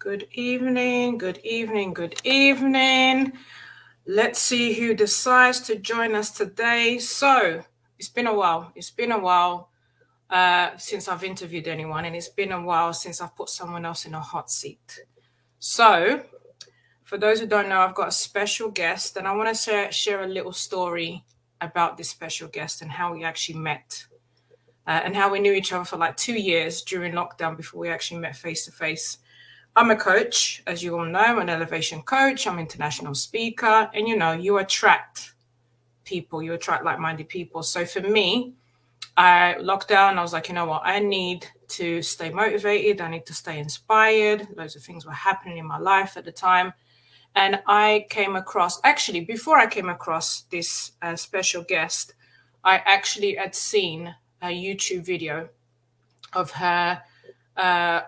Good evening, good evening, good evening. Let's see who decides to join us today. So it's been a while. It's been a while since I've interviewed anyone, and it's been a while since I've put someone else in a hot seat. So for those who don't know, I've got a special guest, and I want to share a little story about this special guest and how we actually met. And how we knew each other for like 2 years during lockdown before we actually met face to face. I'm a coach, as you all know. I'm an elevation coach. I'm an international speaker. And, you attract people. You attract like-minded people. So for me, I locked down. I was like, you know what? I need to stay motivated. I need to stay inspired. Loads of things were happening in my life at the time. And I came across, actually, before I came across this special guest, I actually had seen a YouTube video of her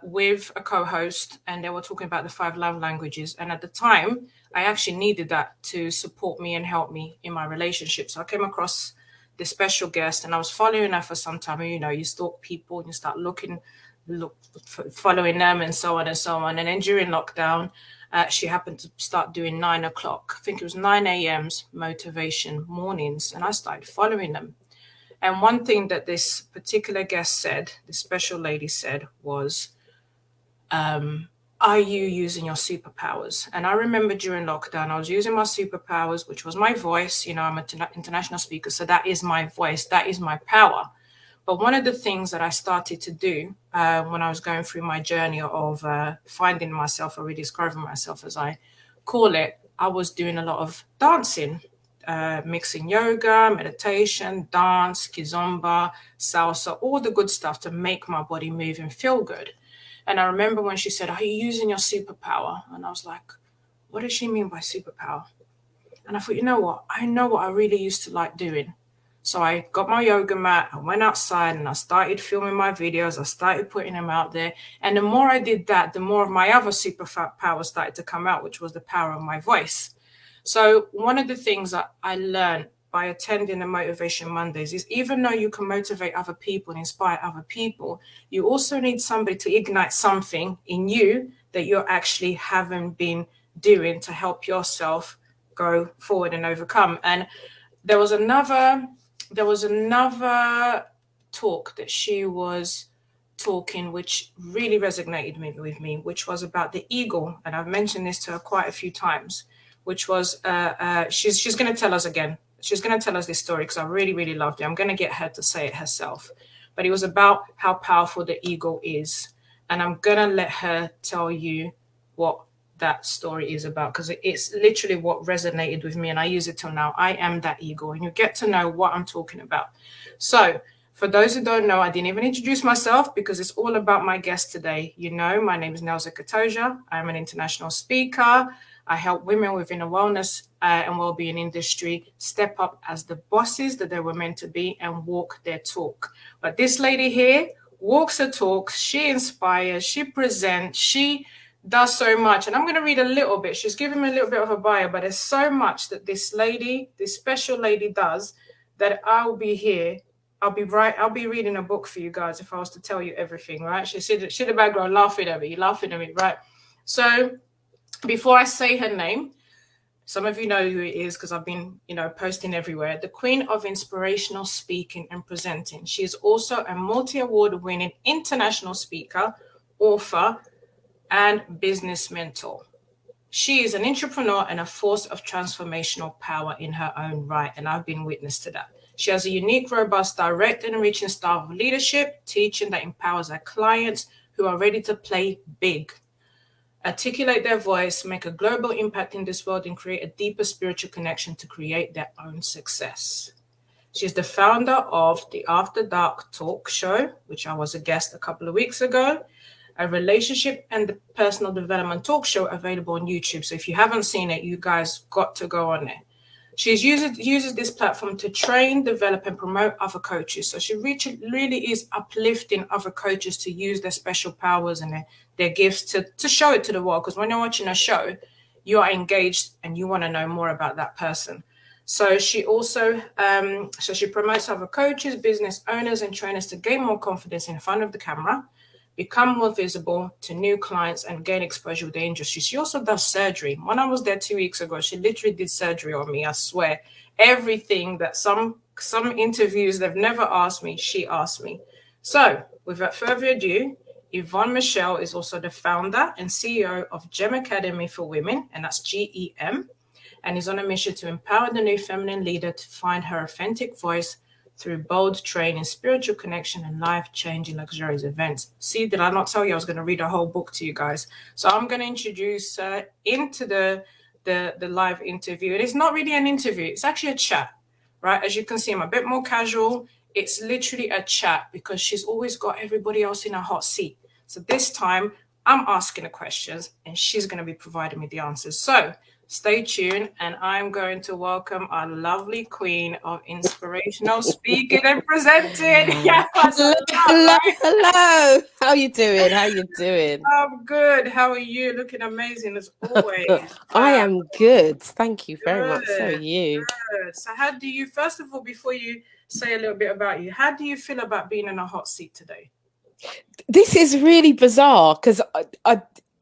with a co-host, and they were talking about the 5 love languages. And at the time, I actually needed that to support me and help me in my relationship. So I came across this special guest, and I was following her for some time. You stalk people and you start following them and so on and so on. And then during lockdown, she happened to start doing 9 o'clock. I think it was 9 a.m.'s motivation mornings, and I started following them. And one thing that this particular guest said, this special lady said, was, are you using your superpowers? And I remember during lockdown, I was using my superpowers, which was my voice. I'm an international speaker, so that is my voice. That is my power. But one of the things that I started to do when I was going through my journey of finding myself or rediscovering myself, as I call it, I was doing a lot of dancing. Mixing yoga, meditation, dance, kizomba, salsa, all the good stuff to make my body move and feel good. And I remember when she said, are you using your superpower? And I was like, what does she mean by superpower? And I thought, you know what? I know what I really used to like doing. So I got my yoga mat, I went outside and I started filming my videos. I started putting them out there. And the more I did that, the more of my other superpower started to come out, which was the power of my voice. So one of the things that I learned by attending the Motivation Mondays is even though you can motivate other people and inspire other people, you also need somebody to ignite something in you that you actually haven't been doing to help yourself go forward and overcome. And there was another talk that she was talking, which really resonated with me, which was about the ego. And I've mentioned this to her quite a few times, which was she's going to tell us again. She's going to tell us this story because I really, really loved it. I'm going to get her to say it herself. But it was about how powerful the ego is. And I'm going to let her tell you what that story is about, because it's literally what resonated with me, and I use it till now. I am that ego, and you get to know what I'm talking about. So for those who don't know, I didn't even introduce myself because it's all about my guest today. My name is Neusa Catoja. I'm an international speaker. I help women within the wellness and well-being industry step up as the bosses that they were meant to be and walk their talk. But this lady here walks her talk. She inspires. She presents. She does so much. And I'm going to read a little bit. She's giving me a little bit of a bio, but there's so much that this special lady does that I'll be here. I'll be reading a book for you guys if I was to tell you everything, right? She's in the background laughing at me, right? So before I say her name, some of you know who it is because I've been, posting everywhere. The Queen of Inspirational Speaking and Presenting. She is also a multi-award winning international speaker, author, and business mentor. She is an entrepreneur and a force of transformational power in her own right, and I've been witness to that. She has a unique, robust, direct, and enriching style of leadership, teaching that empowers her clients who are ready to play big, articulate their voice, make a global impact in this world, and create a deeper spiritual connection to create their own success. She's the founder of the After Dark Talk Show, which I was a guest a couple of weeks ago, a relationship and personal development talk show available on YouTube. So if you haven't seen it, you guys got to go on there. She uses this platform to train, develop, and promote other coaches. So she really is uplifting other coaches to use their special powers and their gifts to show it to the world. Because when you're watching a show, you are engaged and you want to know more about that person. So she also she promotes other coaches, business owners, and trainers to gain more confidence in front of the camera, become more visible to new clients, and gain exposure with the industry. She also does surgery. When I was there 2 weeks ago, she literally did surgery on me. I swear, everything that some interviews they've never asked me, she asked me. So without further ado, Yvonne Michéle is also the founder and CEO of GEM Academy for Women, and that's GEM, and is on a mission to empower the new feminine leader to find her authentic voice through bold training, spiritual connection, and life-changing luxurious events. See, did I not tell you I was going to read a whole book to you guys? So I'm going to introduce into the live interview. It is not really an interview. It's actually a chat, right? As you can see, I'm a bit more casual. It's literally a chat because she's always got everybody else in a hot seat. So this time I'm asking the questions and she's going to be providing me the answers. So stay tuned, and I'm going to welcome our lovely queen of inspirational speaking and presenting. Yeah, hello. How you doing? How you doing? I'm good. How are you? Looking amazing as always. I am good. Thank you very much. So are you? Good. So how do you, first of all, before you say a little bit about you, how do you feel about being in a hot seat today? This is really bizarre because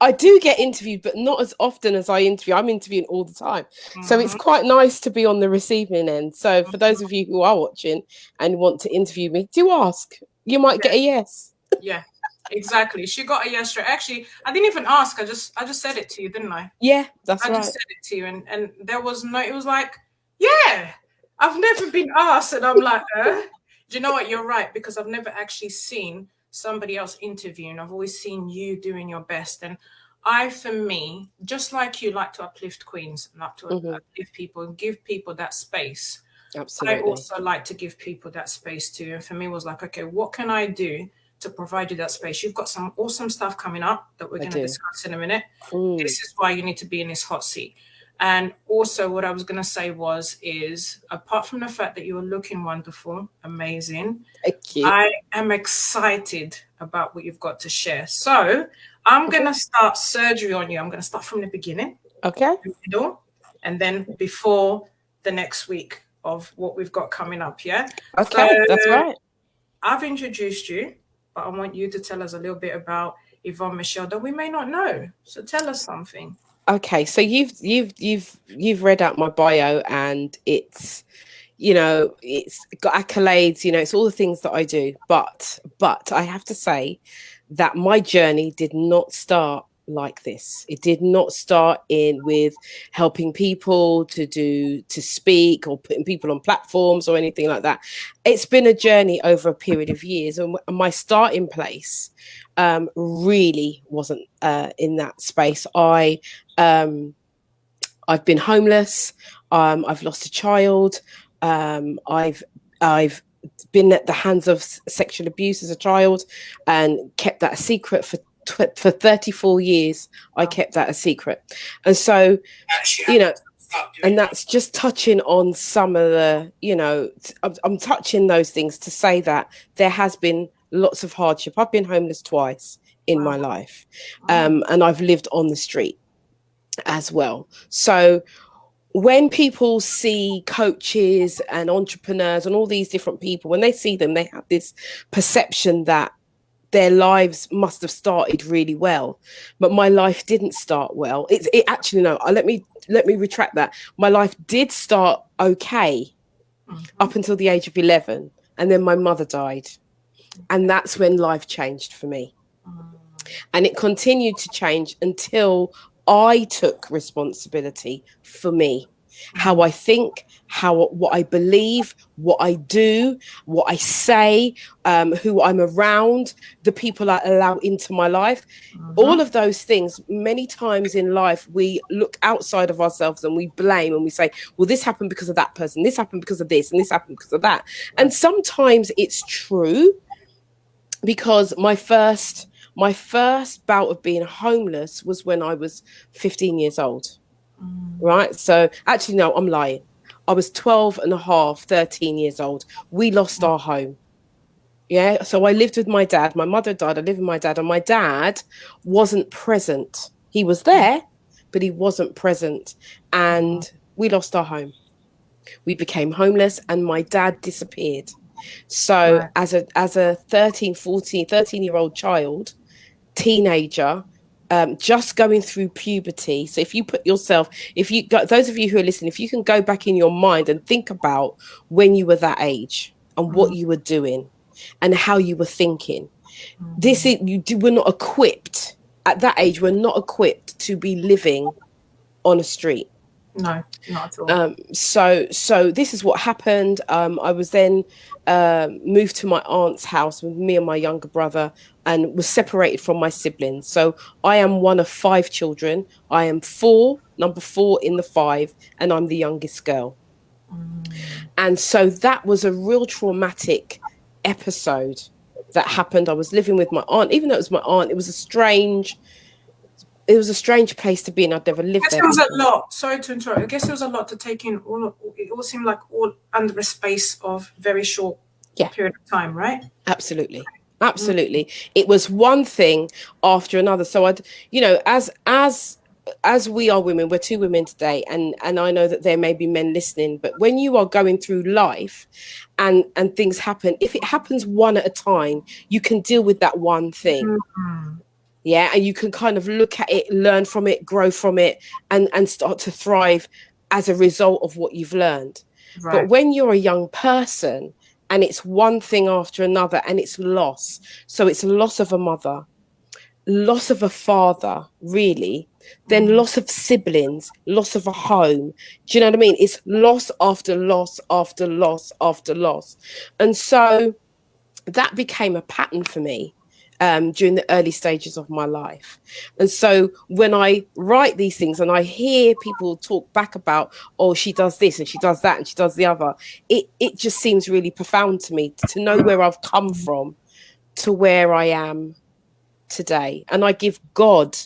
I do get interviewed, but not as often as I interview. I'm interviewing all the time. Mm-hmm. So it's quite nice to be on the receiving end. So for those of you who are watching and want to interview me, do ask. You might get a yes. Yeah, exactly. She got a yes straight. Actually, I didn't even ask. I just said it to you, didn't I? Yeah, that's right. I just said it to you, and there was no, it was like, yeah, I've never been asked. And I'm like, do you know what? You're right, because I've never actually seen somebody else interviewing. I've always seen you doing your best. And I, for me, just like you, like to uplift queens and like to uplift people and give people that space. Absolutely. I also like to give people that space too. And for me, it was like, okay, what can I do to provide you that space? You've got some awesome stuff coming up that we're going to discuss in a minute. This is why you need to be in this hot seat. And also what I was going to say is apart from the fact that you are looking wonderful, amazing, thank you. I am excited about what you've got to share. So I'm going to start surgery on you. I'm going to start from the beginning. Okay. The middle, and then before the next week of what we've got coming up. Yeah. Okay, so, that's right. I've introduced you, but I want you to tell us a little bit about Yvonne Michéle that we may not know. So tell us something. Okay, so you've read out my bio, and it's, you know, it's got accolades, you know, it's all the things that I do, but I have to say that my journey did not start like this. It did not start with helping people to speak or putting people on platforms or anything like that. It's been a journey over a period of years, and my starting place really wasn't in that space. I've been homeless. I've lost a child. I've been at the hands of sexual abuse as a child and kept that a secret for 34 years. I kept that a secret. And so, you know, and that's just touching on some of the, you know, I'm touching those things to say that there has been lots of hardship. I've been homeless twice in my life, and I've lived on the street as well. So when people see coaches and entrepreneurs and all these different people, when they see them, they have this perception that their lives must have started really well, but my life didn't start well. It actually, no, let me retract that. My life did start okay up until the age of 11, and then my mother died, and that's when life changed for me. And it continued to change until I took responsibility for me, how I think, what I believe, what I do, what I say, who I'm around, the people I allow into my life. All of those things. Many times in life, we look outside of ourselves and we blame and we say, well, this happened because of that person, this happened because of this, and this happened because of that. And sometimes it's true, because my first bout of being homeless was when I was 15 years old. Right. So actually, no, I'm lying. I was 12 and a half, 13 years old. We lost our home. Yeah. So I lived with my dad. My mother died. I lived with my dad, and my dad wasn't present. He was there, but he wasn't present. And we lost our home. We became homeless, and my dad disappeared. So as a 13-year-old child, teenager, just going through puberty. So if you put yourself, if you got those of you who are listening, if you can go back in your mind and think about when you were that age and what you were doing and how you were thinking, this is we're not equipped at that age. We're not equipped to be living on a street. No, not at all. So this is what happened. I was then moved to my aunt's house with me and my younger brother, and was separated from my siblings. So I am one of 5 children. I am number four in the 5, and I'm the youngest girl. And so that was a real traumatic episode that happened. I was living with my aunt. Even though it was my aunt, it was a strange place to be, and I'd never lived there. It was a lot. Sorry to interrupt. I guess it was a lot to take in. It all seemed like all under a space of very short period of time, right? Absolutely. It was one thing after another. So I'd, as we are women, we're 2 women today, and I know that there may be men listening, but when you are going through life and things happen, if it happens one at a time, you can deal with that one thing. Yeah, and you can kind of look at it, learn from it, grow from it, and start to thrive as a result of what you've learned. Right. But when you're a young person and it's one thing after another, and it's loss. So it's loss of a mother, loss of a father, really, then loss of siblings, loss of a home. Do you know what I mean? It's loss after loss after loss after loss. And so that became a pattern for me during the early stages of my life. And so when I write these things and I hear people talk back about, oh, she does this and she does that and she does the other, it just seems really profound to me to know where I've come from to where I am today. And I give God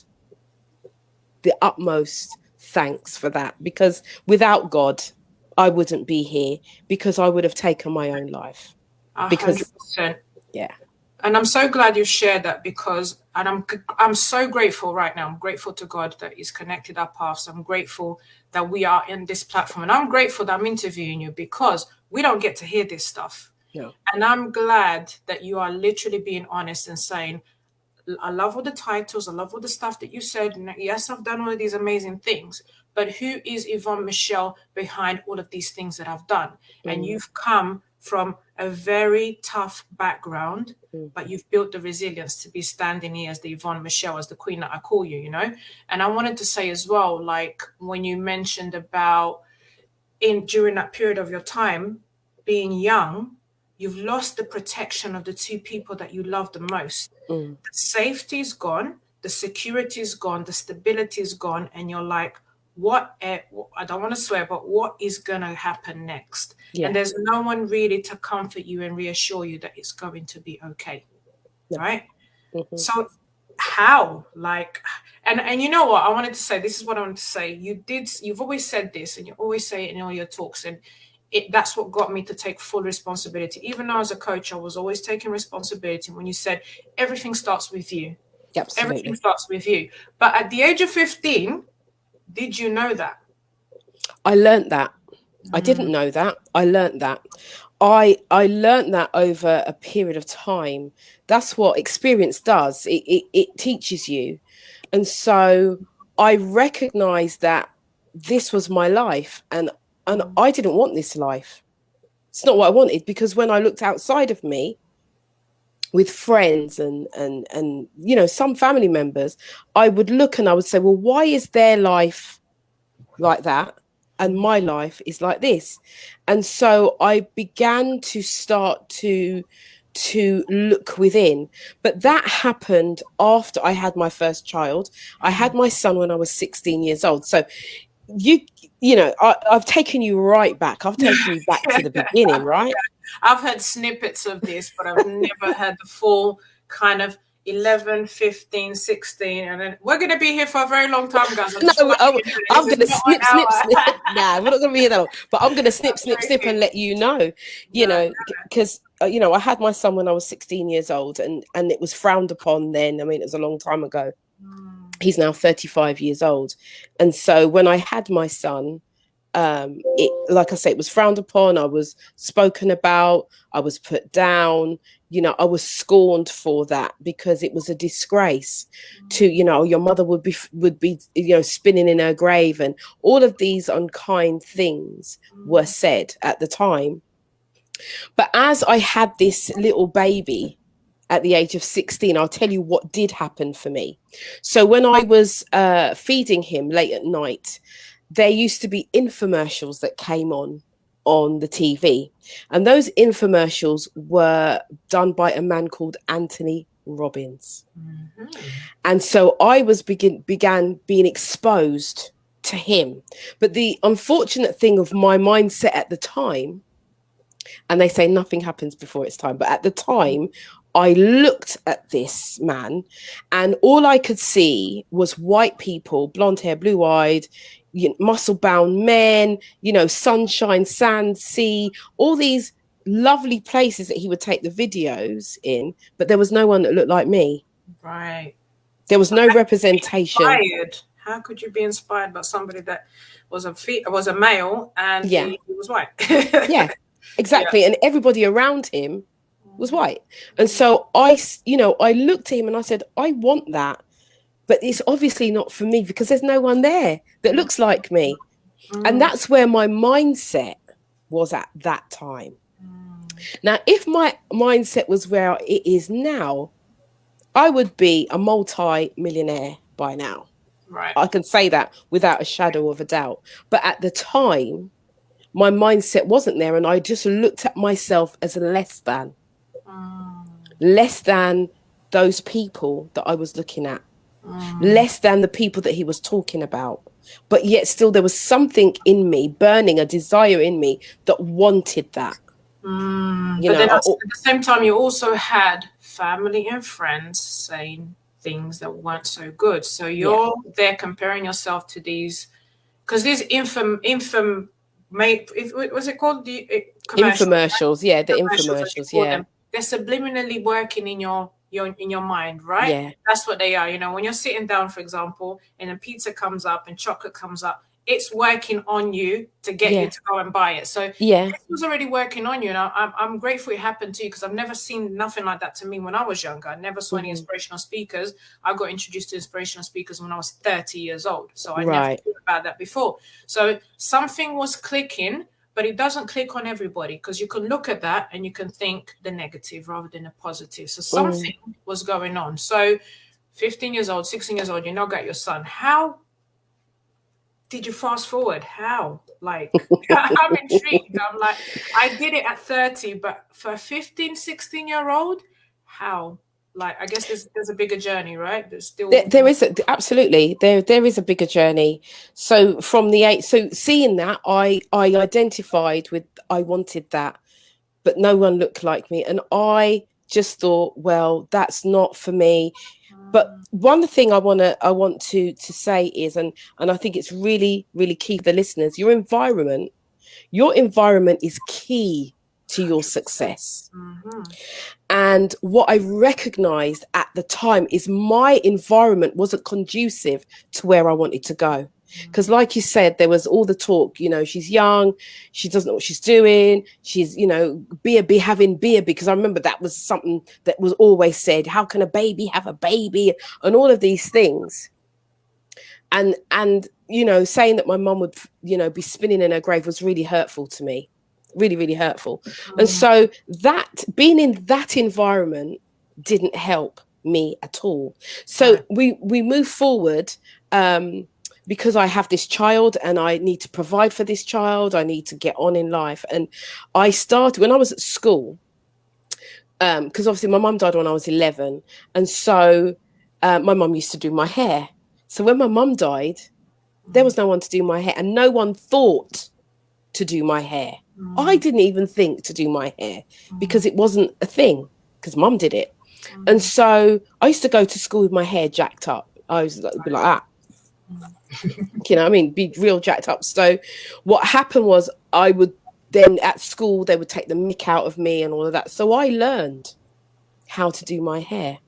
the utmost thanks for that, because without God, I wouldn't be here, because I would have taken my own life. 100%. Yeah. And I'm so glad you shared that, because, and I'm so grateful right now. I'm grateful to God that He's connected our paths. I'm grateful that we are in this platform, and I'm grateful that I'm interviewing you, because we don't get to hear this stuff. No. And I'm glad that you are literally being honest and saying, I love all the titles, I love all the stuff that you said. Yes, I've done all of these amazing things, but who is Yvonne Michéle behind all of these things that I've done? And you've come from a very tough background, but you've built the resilience to be standing here as the Yvonne Michéle, as the queen that I call you, And I wanted to say as well, like when you mentioned about during that period of your time being young, you've lost the protection of the 2 people that you love the most. The safety is gone, the security is gone, the stability is gone, and you're like, I don't want to swear, but what is going to happen next? Yeah. And there's no one really to comfort you and reassure you that it's going to be okay, right? So how, and you know what I wanted to say, this is what I wanted to say. You've always said this, and you always say it in all your talks, and that's what got me to take full responsibility. Even though as a coach, I was always taking responsibility. When you said everything starts with you, Absolutely. Everything starts with you. But at the age of 15, did you know that? I learned that. I didn't know that. I learned that. I learned that over a period of time. That's what experience does. It teaches you. And so I recognized that this was my life, and I didn't want this life. It's not what I wanted, because when I looked outside of me with friends and some family members, I would look and I would say, well, why is their life like that and my life is like this? And so I began to start to look within. But that happened after I had my first child. I had my son when I was 16 years old. So I've taken you right back. I've taken you back to the beginning, right? I've heard snippets of this, but I've never had the full kind of 11, 15, 16, and then we're going to be here for a very long time, guys. I'm going to snip. Nah, we're not going to be here that long, but I'm going to snip and let you know, because I had my son when I was 16 years old, and it was frowned upon then. I mean, it was a long time ago. He's now 35 years old. And so when I had my son, It, like I say, it was frowned upon. I was spoken about. I was put down. You know, I was scorned for that because it was a disgrace to, you know, your mother would be, you know, spinning in her grave, and all of these unkind things were said at the time. But as I had this little baby at the age of 16, I'll tell you what did happen for me. So when I was feeding him late at night, there used to be infomercials that came on the TV. And those infomercials were done by a man called Anthony Robbins. And so I was began being exposed to him. But the unfortunate thing of my mindset at the time, and they say nothing happens before it's time, but at the time I looked at this man and all I could see was white people, blonde hair, blue eyed, you know, muscle bound men, you know, sunshine, sand, sea, all these lovely places that he would take the videos in, but there was no one that looked like me. Right. There was no representation. Inspired. How could you be inspired by somebody that was a male and he was white? Yeah, exactly. Yeah. And everybody around him was white. And so I looked at him and I said, I want that, but it's obviously not for me because there's no one there that looks like me. And that's where my mindset was at that time. Now, if my mindset was where it is now, I would be a multi-millionaire by now. Right. I can say that without a shadow of a doubt. But at the time, my mindset wasn't there. And I just looked at myself as less than those people that I was looking at, less than the people that he was talking about. But yet still there was something in me, burning, a desire in me that wanted that. But then at the same time, you also had family and friends saying things that weren't so good. So you're there comparing yourself to these, because these what's it called? The infomercials, right? The infomercials, them. They're subliminally working in your mind, right? Yeah. That's what they are. You know, when you're sitting down, for example, and a pizza comes up and chocolate comes up, it's working on you to get you to go and buy it. So it was already working on you. And I'm grateful it happened to you because I've never seen nothing like that to me when I was younger. I never saw any inspirational speakers. I got introduced to inspirational speakers when I was 30 years old. So I never thought about that before. So something was clicking, but it doesn't click on everybody because you can look at that and you can think the negative rather than the positive. So something was going on. So 15 years old, 16 years old, you now got your son. How did you fast forward? How? Like, I'm intrigued. I'm like, I did it at 30, but for a 15, 16-year-old, how? Like, I guess there's a bigger journey, right? There's still there is absolutely there is a bigger journey. So from seeing that, I identified with, I wanted that, but no one looked like me, and I just thought, well, that's not for me. But one thing I want to say is, and I think it's really, really key for the listeners, your environment is key to your success. And what I recognized at the time is my environment wasn't conducive to where I wanted to go. Because like you said, there was all the talk, you know, she's young, she doesn't know what she's doing, she's, you know, having baby, because I remember that was something that was always said, how can a baby have a baby, and all of these things. And you know, saying that my mum would, you know, be spinning in her grave was really hurtful to me, really, really hurtful. And so that being in that environment didn't help me at all. So we move forward, because I have this child and I need to provide for this child. I need to get on in life. And I started when I was at school, because obviously my mum died when I was 11. And so my mum used to do my hair. So when my mum died, there was no one to do my hair, and no one thought to do my hair. I didn't even think to do my hair because it wasn't a thing, because mum did it. And so I used to go to school with my hair jacked up. I was like that. You know, I mean, be real jacked up. So what happened was, I would then at school, they would take the mick out of me and all of that. So I learned how to do my hair.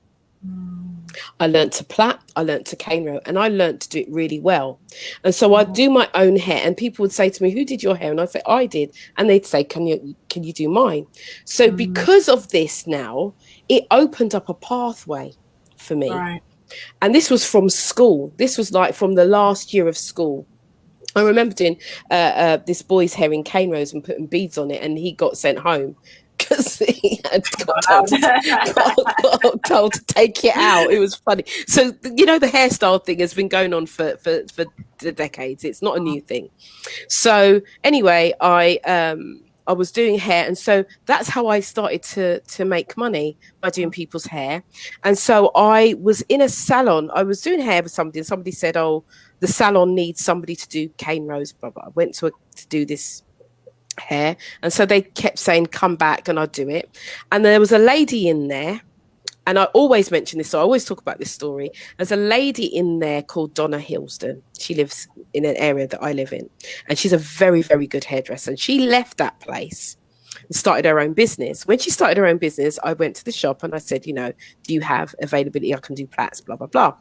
I learned to plait, I learned to cane row, and I learned to do it really well. And so I'd Mm. do my own hair, and people would say to me, "Who did your hair?" And I'd say, "I did." And they'd say, can you do mine?" So Mm. because of this now, it opened up a pathway for me. Right. And this was from school. This was like from the last year of school. I remember doing this boy's hair in cane rows and putting beads on it, and he got sent home because he had got told to take it out. It was funny. So you know, the hairstyle thing has been going on for the decades. It's not a new thing. So anyway, I was doing hair, and so that's how I started to make money, by doing people's hair. And so I was in a salon. I was doing hair for somebody, and somebody said, "Oh, the salon needs somebody to do cane rows." Blah blah. I went to do this hair, and so they kept saying, "Come back," and I'd do it. And there was a lady in there, and I always mention this, so I always talk about this story. There's a lady in there called Donna Hilsden. She lives in an area that I live in, and she's a very, very good hairdresser. And she left that place and started her own business. When she started her own business, I went to the shop and I said, "You know, do you have availability? I can do plaits, blah, blah, blah."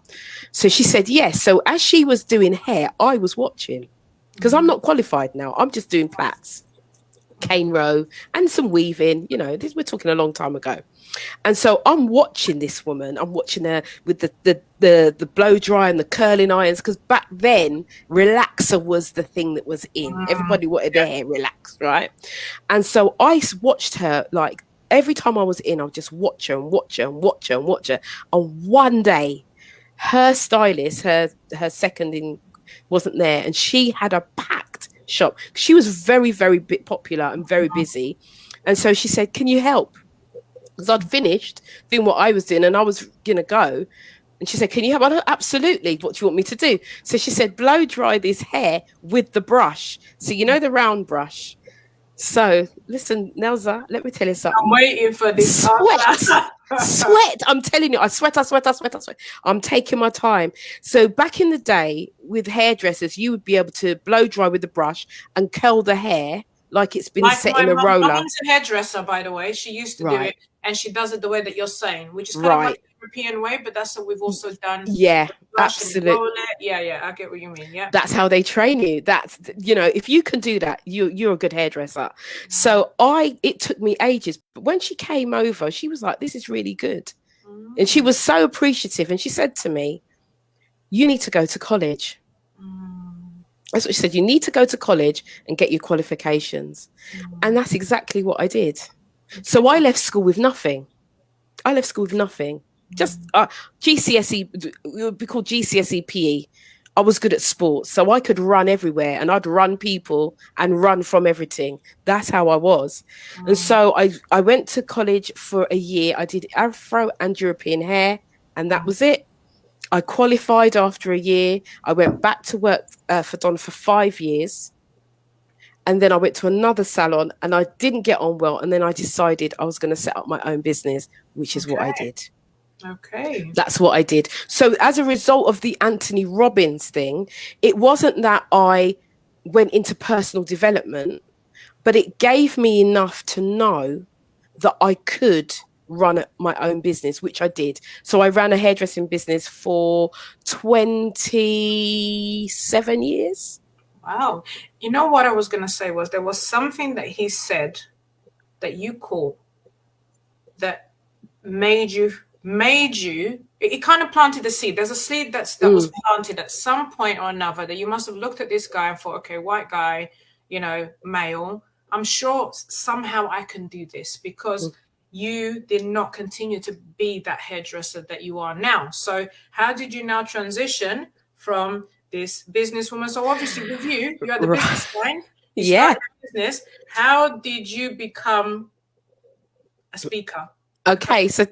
So she said, yes. So as she was doing hair, I was watching, because I'm not qualified now. I'm just doing plaits, cane row, and some weaving. You know, we're talking a long time ago. And so I'm watching this woman. I'm watching her with the blow dry and the curling irons, because back then relaxer was the thing that was in. Everybody wanted their hair relaxed, right? And so I watched her, like every time I was in, I would just watch her and watch her and watch her and watch her. And one day, her stylist, her second in, wasn't there, and she had a packed shop. She was very, very popular and very busy. And so she said, "Can you help?" Because I'd finished doing what I was doing and I was going to go. And she said, "Can you help?" I said, "Absolutely. What do you want me to do?" So she said, "Blow dry this hair with the brush." So you know the round brush. So listen, Neusa, let me tell you something. I'm waiting for this. Sweat. I'm telling you, I sweat. I'm taking my time. So back in the day with hairdressers, you would be able to blow dry with the brush and curl the hair like it's been set in a roller. My mum's a hairdresser, by the way. She used to do it, and she does it the way that you're saying, which is kind of like the European way, but that's what we've also done. Yeah, absolutely. Yeah, I get what you mean. Yeah, that's how they train you. That's, you know, if you can do that, you're a good hairdresser. So it took me ages, but when she came over, she was like, "This is really good," and she was so appreciative. And she said to me, "You need to go to college." That's what she said. "You need to go to college and get your qualifications." And that's exactly what I did. So I left school with nothing. Just GCSE, it would be called GCSE PE. I was good at sports, so I could run everywhere, and I'd run people and run from everything. That's how I was. And so I went to college for a year. I did Afro and European hair, and that was it. I qualified after a year. I went back to work for Don for 5 years. And then I went to another salon and I didn't get on well. And then I decided I was going to set up my own business, which is what I did. Okay. That's what I did. So as a result of the Anthony Robbins thing, it wasn't that I went into personal development, but it gave me enough to know that I could run my own business, which I did. So I ran a hairdressing business for 27 years. Wow. You know what I was going to say was there was something that he said that you caught that made you, it kind of planted the seed. There's a seed that was planted at some point or another that you must have looked at this guy and thought, okay, white guy, you know, male, I'm sure somehow I can do this, because you did not continue to be that hairdresser that you are now. So how did you now transition from this businesswoman? So obviously with you had the business line, you started a business. How did you become a speaker? Okay, so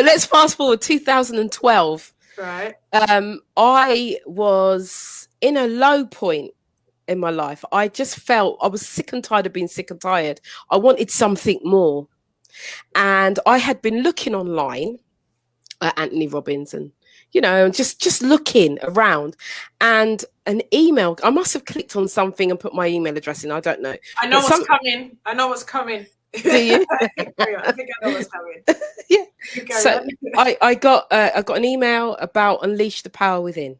let's fast forward 2012. Right. I was in a low point in my life. I just felt I was sick and tired of being sick and tired. I wanted something more. And I had been looking online at Anthony Robbins and, you know, just looking around, and an email, I must have clicked on something and put my email address in. I don't know. I know what's coming. Do you? Carry on. I think I know what's coming. Yeah. You carry So on. I got an email about Unleash the Power Within,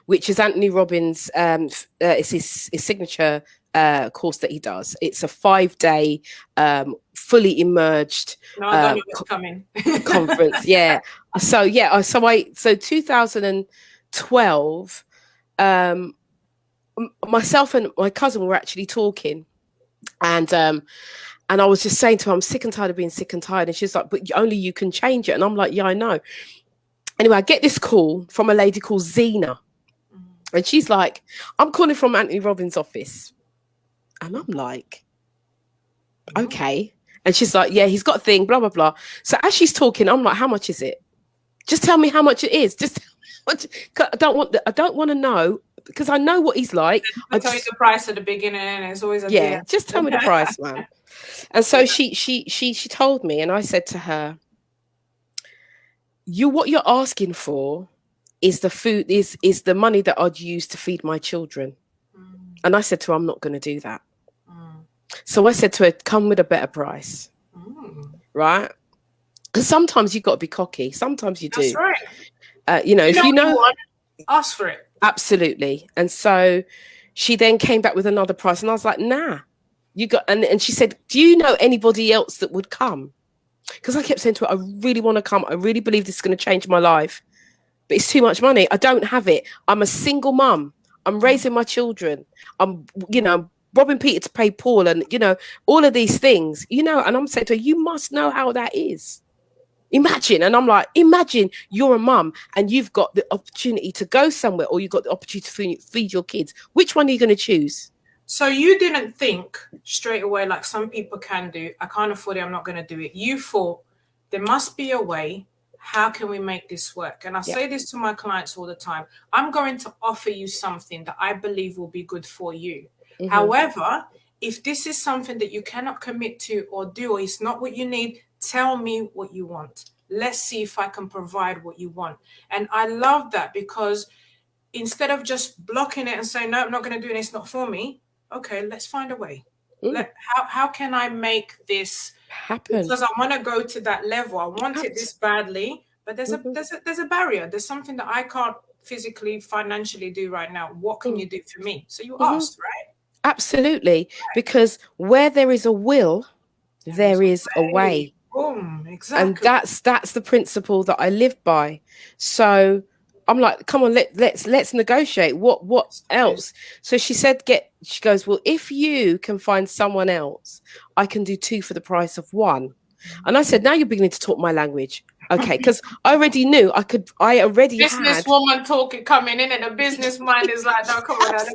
which is Anthony Robbins. It's his signature course that he does. It's a 5-day, fully immersed No, I don't know what's coming. conference. Yeah. So 2012, myself and my cousin were actually talking, and I was just saying to her, I'm sick and tired of being sick and tired. And she's like, but only you can change it. And I'm like, yeah, I know. Anyway, I get this call from a lady called Zena. And she's like, I'm calling from Anthony Robbins' office. And I'm like, okay. And she's like, yeah, he's got a thing, blah, blah, blah. So as she's talking, I'm like, how much is it? Just tell me how much it is. Just I don't want to know, because I know what he's like. I tell you the price at the beginning, and it's always at the end. Just tell me the price, man. And so she told me, and I said to her, what you're asking for is the food, is the money that I'd use to feed my children. And I said to her, I'm not going to do that. So I said to her, come with a better price. Right? Because sometimes you've got to be cocky. Sometimes you do. That's right. If you know, ask for it. Absolutely. And so she then came back with another price, and I was like, nah, you got. And she said, do you know anybody else that would come? Because I kept saying to her, I really want to come. I really believe this is going to change my life, but it's too much money. I don't have it. I'm a single mum. I'm raising my children. I'm robbing Peter to pay Paul, and all of these things, and I'm saying to her, you must know how that is. Imagine. And I'm like, imagine you're a mum and you've got the opportunity to go somewhere, or you've got the opportunity to feed your kids. Which one are you going to choose? So you didn't think straight away, like some people can do, I can't afford it, I'm not going to do it. You thought there must be a way. How can we make this work? And I say this to my clients all the time. I'm going to offer you something that I believe will be good for you. However, if this is something that you cannot commit to or do, or it's not what you need, tell me what you want. Let's see if I can provide what you want. And I love that, because instead of just blocking it and saying, no, I'm not going to do it, it's not for me. Okay, let's find a way. How can I make this happen? Because I want to go to that level. I want it this badly, but there's a barrier. There's something that I can't physically, financially do right now. What can you do for me? So you asked, right? Absolutely. Because where there is a will, there is a way. Boom, exactly. And that's the principle that I live by. So I'm like, come on, let's negotiate. What else? So she said, she goes, well, if you can find someone else, I can do 2 for the price of 1. And I said, now you're beginning to talk my language. Okay, because I already knew I already business woman talking coming in, and a business mind is like, no, come on,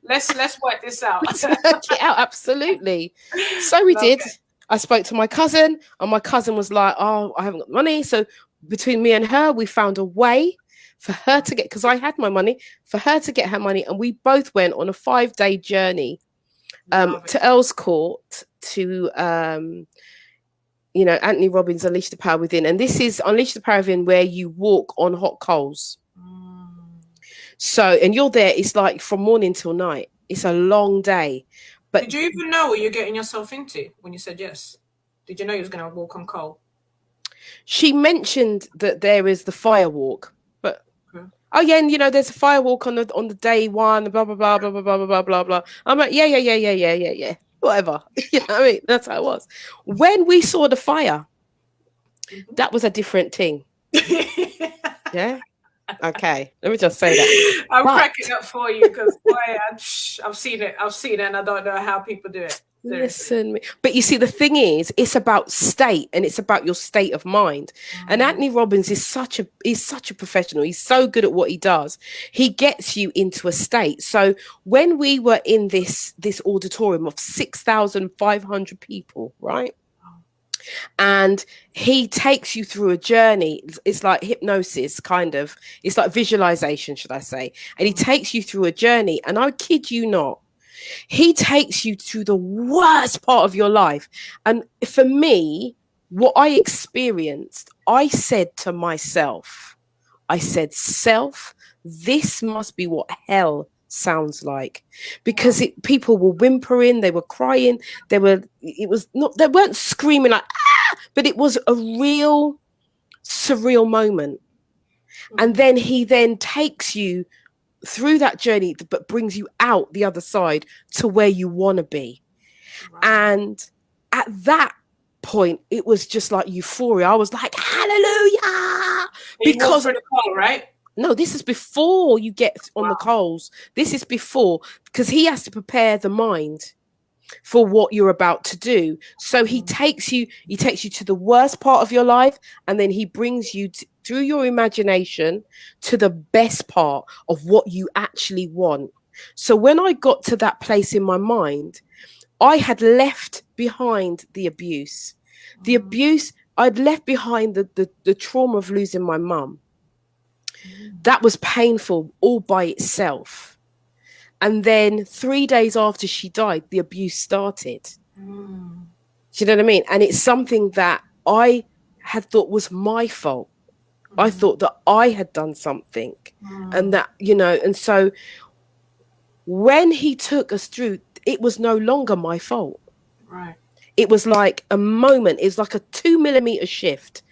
let's work this out. Work it out, absolutely. So we did. I spoke to my cousin, and my cousin was like, oh, I haven't got money. So between me and her, we found a way for her to get, because I had my money, for her to get her money. And we both went on a 5-day journey to Earl's Court to, Anthony Robbins' Unleash the Power Within. And this is Unleash the Power Within, where you walk on hot coals. So, and you're there, it's like from morning till night. It's a long day. But did you even know what you're getting yourself into when you said yes? Did you know you was going to walk on coal? She mentioned that there is the fire walk, but oh yeah, and there's a fire walk on the day one, blah blah blah blah blah blah blah blah blah. I'm like, yeah, whatever. I mean, that's how it was. When we saw the fire, that was a different thing. Yeah. Okay, let me just say that. I'm cracking up for you, because boy, I've seen it, and I don't know how people do it. Listen, but you see, the thing is, it's about state, and it's about your state of mind. And Anthony Robbins is such a professional. He's so good at what he does. He gets you into a state. So when we were in this auditorium of 6,500 people, right? And he takes you through a journey. It's like hypnosis, kind of. It's like visualization, should I say. And he takes you through a journey. And I kid you not, he takes you to the worst part of your life. And for me, what I experienced, I said to myself, self, this must be what hell sounds like, because people were whimpering, they were crying, they weren't screaming like ah, but it was a real surreal moment. And then he then takes you through that journey, but brings you out the other side to where you want to be. Right. And at that point, it was just like euphoria. I was like, hallelujah! Because for the call, right? No, this is before you get on the coals. This is before, because he has to prepare the mind for what you're about to do. So he takes you to the worst part of your life, and then he brings you through your imagination to the best part of what you actually want. So when I got to that place in my mind, I had left behind the abuse. I'd left behind the trauma of losing my mum. That was painful all by itself. And then 3 days after she died, the abuse started. Do you know what I mean? And it's something that I had thought was my fault. I thought that I had done something. And that, you know, and so when he took us through, it was no longer my fault. Right. It was like a moment. It was like a 2 millimeter shift.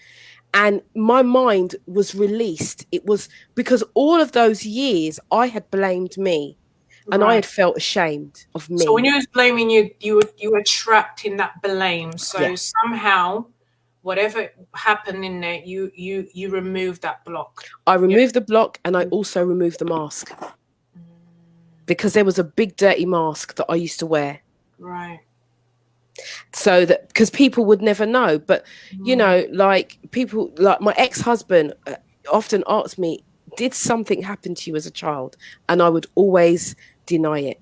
And my mind was released. It was because all of those years I had blamed me. And I had felt ashamed of me. So when you was blaming you were trapped in that blame. So somehow, whatever happened in there, you removed that block. I removed the block, and I also removed the mask. Because there was a big dirty mask that I used to wear. Right. So that, because people would never know. But, you know, like people, like my ex-husband often asked me, did something happen to you as a child? And I would always deny it.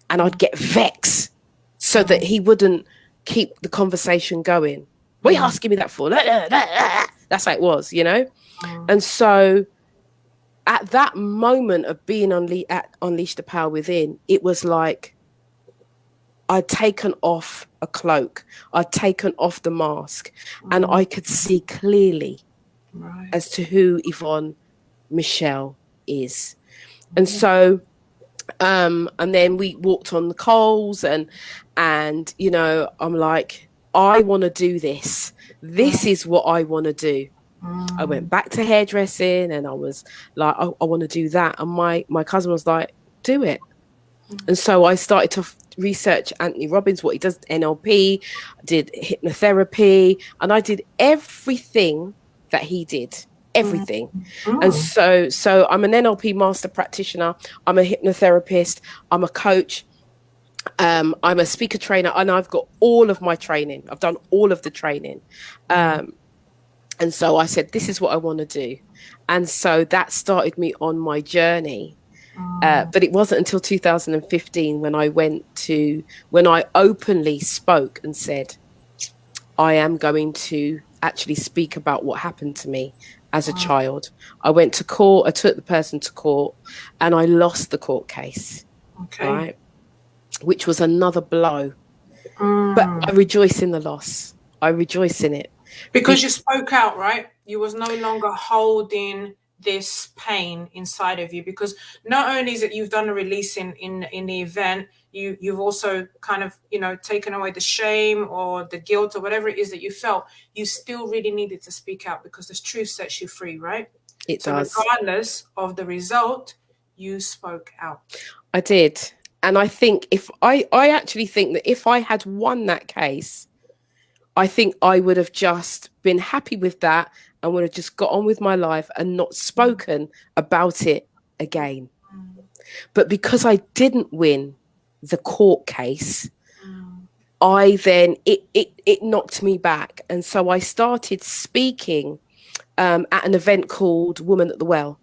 And I'd get vexed so that he wouldn't keep the conversation going. What are you asking me that for? That's how it was, you know? And so at that moment of being Unleash the Power Within, it was like I'd taken off a cloak. I'd taken off the mask. And I could see clearly as to who Yvonne Michéle is. And so and then we walked on the coals, and you know, I'm like, I want to do this. This is what I want to do. I went back to hairdressing, and I was like, I want to do that. And my cousin was like, do it. And so I started to research Anthony Robbins, what he does, NLP, did hypnotherapy, and I did everything that he did. Everything. And so I'm an NLP master practitioner. I'm a hypnotherapist. I'm a coach. I'm a speaker trainer, and I've got all of my training. I've done all of the training. And so I said, this is what I want to do. And so that started me on my journey. But it wasn't until 2015 when I openly spoke and said, I am going to actually speak about what happened to me as a child. I went to court. I took the person to court, and I lost the court case. Okay. Right? Which was another blow. But I rejoice in the loss. I rejoice in it. Because you spoke out, right? You was no longer holding this pain inside of you, because not only is it you've done a release in the event, you've also kind of, you know, taken away the shame or the guilt or whatever it is that you felt. You still really needed to speak out, because the truth sets you free, right? It does. Regardless of the result, you spoke out. I did. And I think I actually think that if I had won that case, I think I would have just been happy with that and would have just got on with my life and not spoken about it again. But because I didn't win the court case, I then, it knocked me back. And so I started speaking at an event called Woman at the Well,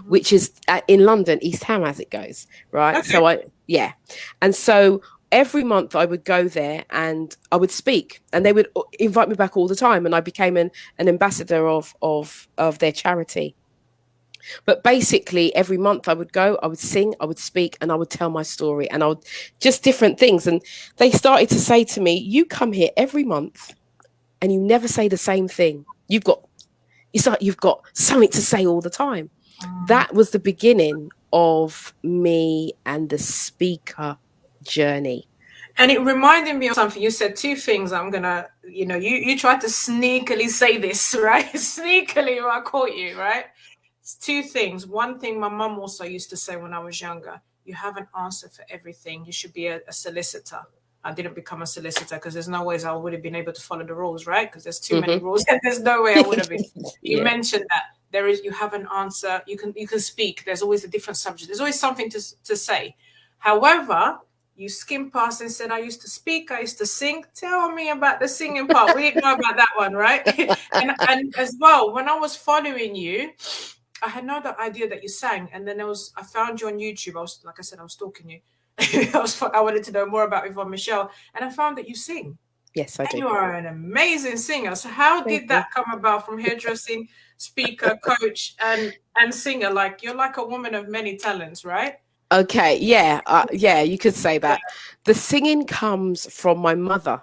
which is in London, East Ham as it goes, right? Okay. So and so every month I would go there and I would speak, and they would invite me back all the time, and I became an ambassador of their charity. But basically every month I would go, I would sing, I would speak, and I would tell my story, and I would just different things. And they started to say to me, you come here every month and you never say the same thing. It's like you've got something to say all the time. That was the beginning of me and the speaker journey. And it reminded me of something. You said two things. I'm gonna, you tried to sneakily say this, right? Sneakily, I caught you, right? It's two things. One thing my mum also used to say when I was younger: you have an answer for everything. You should be a solicitor. I didn't become a solicitor because there's no ways I would have been able to follow the rules, right? Because there's too many rules, and there's no way I would have been. You mentioned that you have an answer. You can speak. There's always a different subject. There's always something to say. However, you skimmed past and said, I used to speak, I used to sing. Tell me about the singing part. We didn't know about that one, right? and as well, when I was following you, I had no idea that you sang. And then I found you on YouTube. Like I said, I was stalking you. I wanted to know more about Yvonne Michéle. And I found that you sing. Yes, I do. You are an amazing singer. So how did that come about, from hairdressing, speaker, coach, and singer? Like, you're like a woman of many talents, right? Okay, yeah, you could say that. The singing comes from my mother.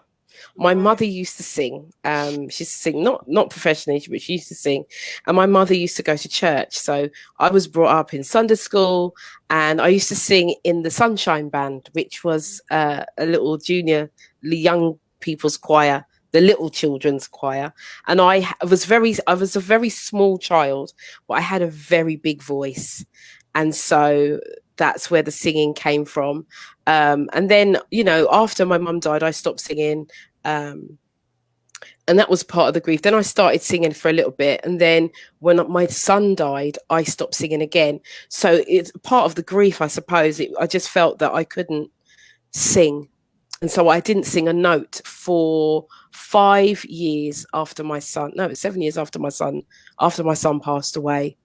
My mother used to sing. She used to sing not professionally, but she used to sing. And my mother used to go to church. So I was brought up in Sunday school, and I used to sing in the Sunshine Band, which was a little junior young people's choir, the little children's choir. And I was a very small child, but I had a very big voice. And so that's where the singing came from. And then, after my mum died, I stopped singing. And that was part of the grief. Then I started singing for a little bit. And then when my son died, I stopped singing again. So it's part of the grief, I suppose. I just felt that I couldn't sing. And so I didn't sing a note for 5 years after my son. No, 7 years after my son passed away.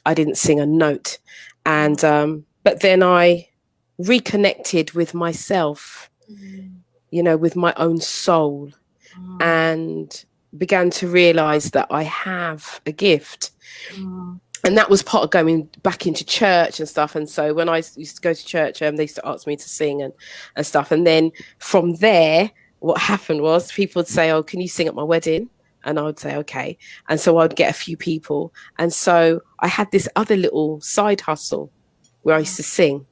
I didn't sing a note. And but then I reconnected with myself, with my own soul, and began to realize that I have a gift. And that was part of going back into church and stuff. And so when I used to go to church, they used to ask me to sing and stuff. And then from there, what happened was people would say, oh, can you sing at my wedding? And I would say, okay. And so I'd get a few people. And so I had this other little side hustle where I used to sing.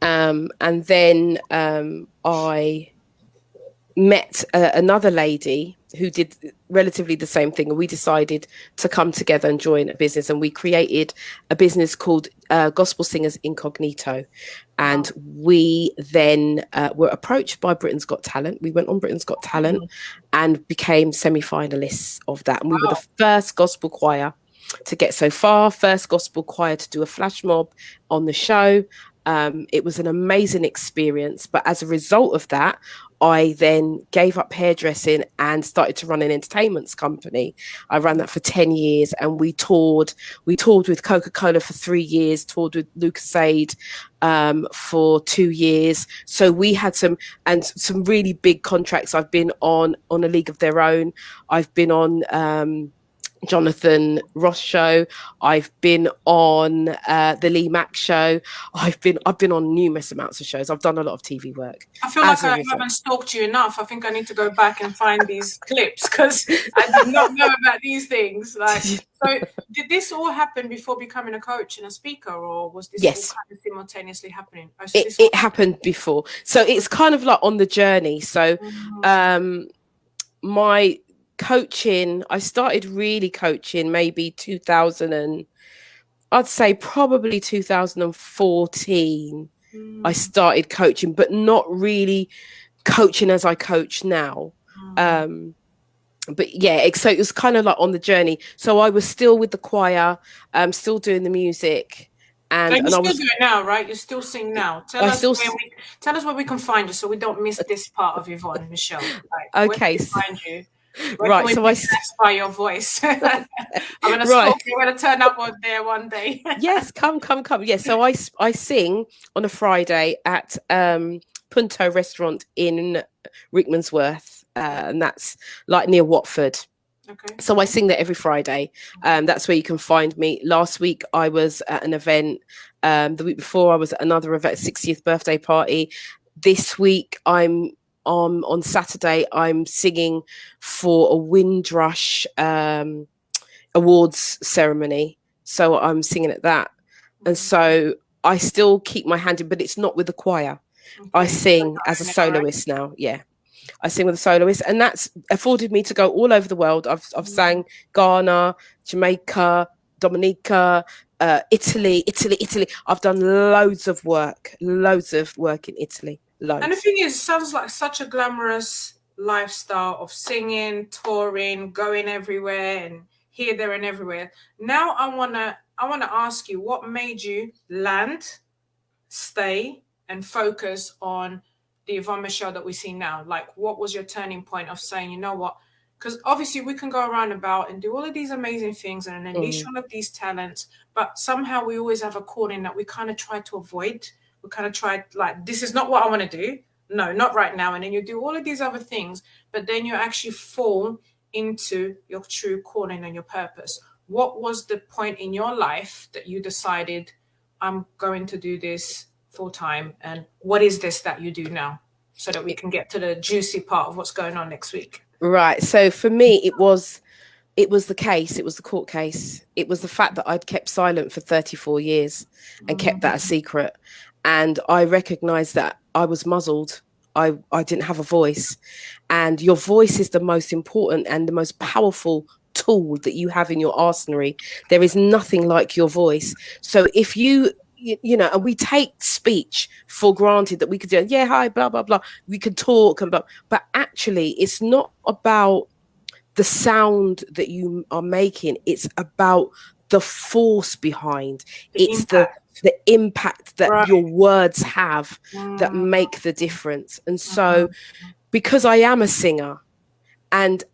And then I met another lady who did relatively the same thing. And we decided to come together and join a business. And we created a business called Gospel Singers Incognito. And we then were approached by Britain's Got Talent. We went on Britain's Got Talent and became semi-finalists of that. And we were the first gospel choir to get so far, first gospel choir to do a flash mob on the show. It was an amazing experience. But as a result of that, I then gave up hairdressing and started to run an entertainment company. I ran that for 10 years, and we toured with Coca-Cola for 3 years, toured with Lucasade for 2 years. So we had some really big contracts. I've been on A League of Their Own. I've been on Jonathan Ross show. I've been on the Lee Mack show. I've been on numerous amounts of shows. I've done a lot of TV work. I feel like I haven't stalked you enough. I think I need to go back and find these clips, because I did not know about these things. So did this all happen before becoming a coach and a speaker, or was this all kind of simultaneously happening? It happened before. So it's kind of like on the journey. So my coaching, I started really coaching maybe 2014. I started coaching, but not really coaching as I coach now. But yeah, so it was kind of like on the journey. So I was still with the choir, still doing the music. And you're still doing it now, right? You're still singing now. Tell us where we can find you, so we don't miss this part of Yvonne Michéle. Okay. Where can we find you? Right, so I by your voice. I'm gonna stalk you. We're gonna turn up there one day. Yes, come. Yes, so I sing on a Friday at Punto Restaurant in Rickmansworth, and that's like near Watford. Okay. So I sing there every Friday. That's where you can find me. Last week I was at an event. The week before I was at another event, 60th birthday party. This week on Saturday, I'm singing for a Windrush awards ceremony. So I'm singing at that. And so I still keep my hand in, but it's not with the choir. I Okay. sing as a All right. soloist now. Yeah. I sing with a soloist, and that's afforded me to go all over the world. I've sang Ghana, Jamaica, Dominica, Italy. I've done loads of work in Italy. And the Loads. thing is, it sounds like such a glamorous lifestyle of singing, touring, going everywhere and here, there, and everywhere. Now I wanna ask you, what made you land, stay, and focus on the Yvonne Michéle that we see now? Like, what was your turning point of saying, you know what? Because obviously we can go around about and do all of these amazing things and unleash all of these talents, but somehow we always have a calling that we kind of try to avoid. We kind of try, like, this is not what I want to do. No, not right now. And then you do all of these other things, but then you actually fall into your true calling and your purpose. What was the point in your life that you decided, I'm going to do this full time? And what is this that you do now? So that we can get to the juicy part of what's going on next week. Right. So for me, it was the case. It was the court case. It was the fact that I'd kept silent for 34 years and kept that a secret. And I recognized that I was muzzled. I didn't have a voice. And your voice is the most important and the most powerful tool that you have in your arsenal. There is nothing like your voice. So if you know, and we take speech for granted that we could do, yeah, hi, blah, blah, blah. We could talk and blah, but actually it's not about the sound that you are making. It's about the force behind. The It's impact. the impact that Right. your words have that make the difference. And so because I am a singer, and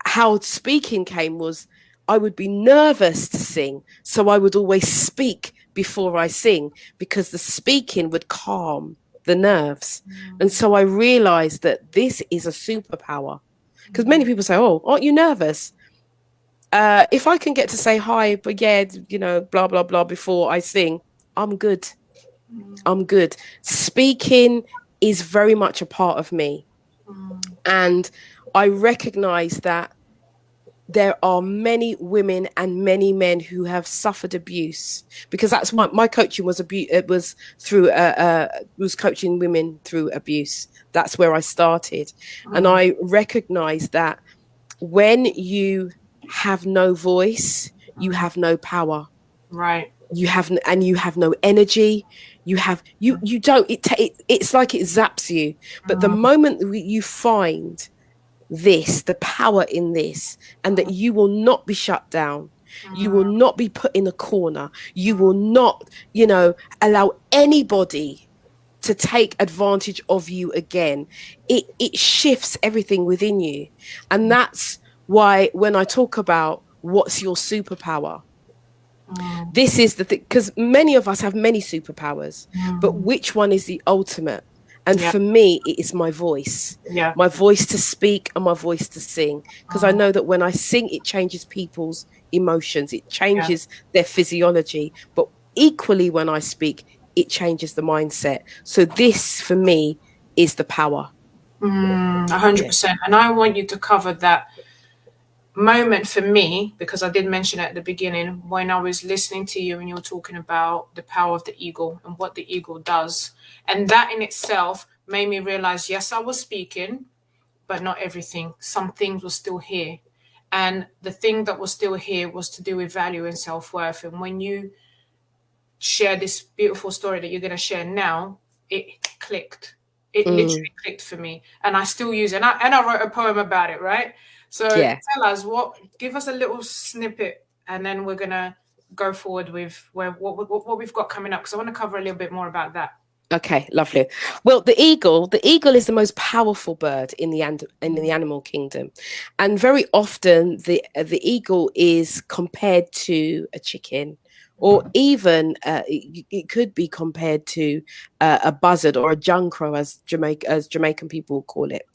how speaking came was I would be nervous to sing, so I would always speak before I sing because the speaking would calm the nerves. And so I realized that this is a superpower, because many people say, oh, aren't you nervous? If I can get to say hi, but yeah, you know, blah blah blah before I sing, I'm good. I'm good. Speaking is very much a part of me. And I recognize that there are many women and many men who have suffered abuse, because that's what my coaching was. It was through was coaching women through abuse. That's where I started. And I recognize that when you have no voice, you have no power. Right. You have no energy. You don't. It's like it zaps you. But the moment you find the power in this, and that you will not be shut down, you will not be put in a corner, you will not, you know, allow anybody to take advantage of you again, it shifts everything within you. And that's why when I talk about what's your superpower, this is the thing, because many of us have many superpowers, but which one is the ultimate? And Yeah. for me, it is my voice. Yeah. My voice to speak and my voice to sing. Because I know that when I sing, it changes people's emotions. It Yeah. changes their physiology. But equally, when I speak, it changes the mindset. So this, for me, is the power. 100%. And I want you to cover that moment for me, because I did mention at the beginning when I was listening to you and you were talking about the power of the eagle and what the eagle does. And that in itself made me realize, yes, I was speaking, but not everything. Some things were still here. And the thing that was still here was to do with value and self-worth. And when you share this beautiful story that you're going to share now, it clicked. It literally clicked for me. And I still use it. And I wrote a poem about it, right? So Yeah. tell us, give us a little snippet, and then we're going to go forward with what we've got coming up, because I want to cover a little bit more about that. Okay, lovely. Well, the eagle is the most powerful bird in the animal kingdom, and very often the eagle is compared to a chicken, or even it could be compared to a buzzard or a juncro, as Jamaican people call it.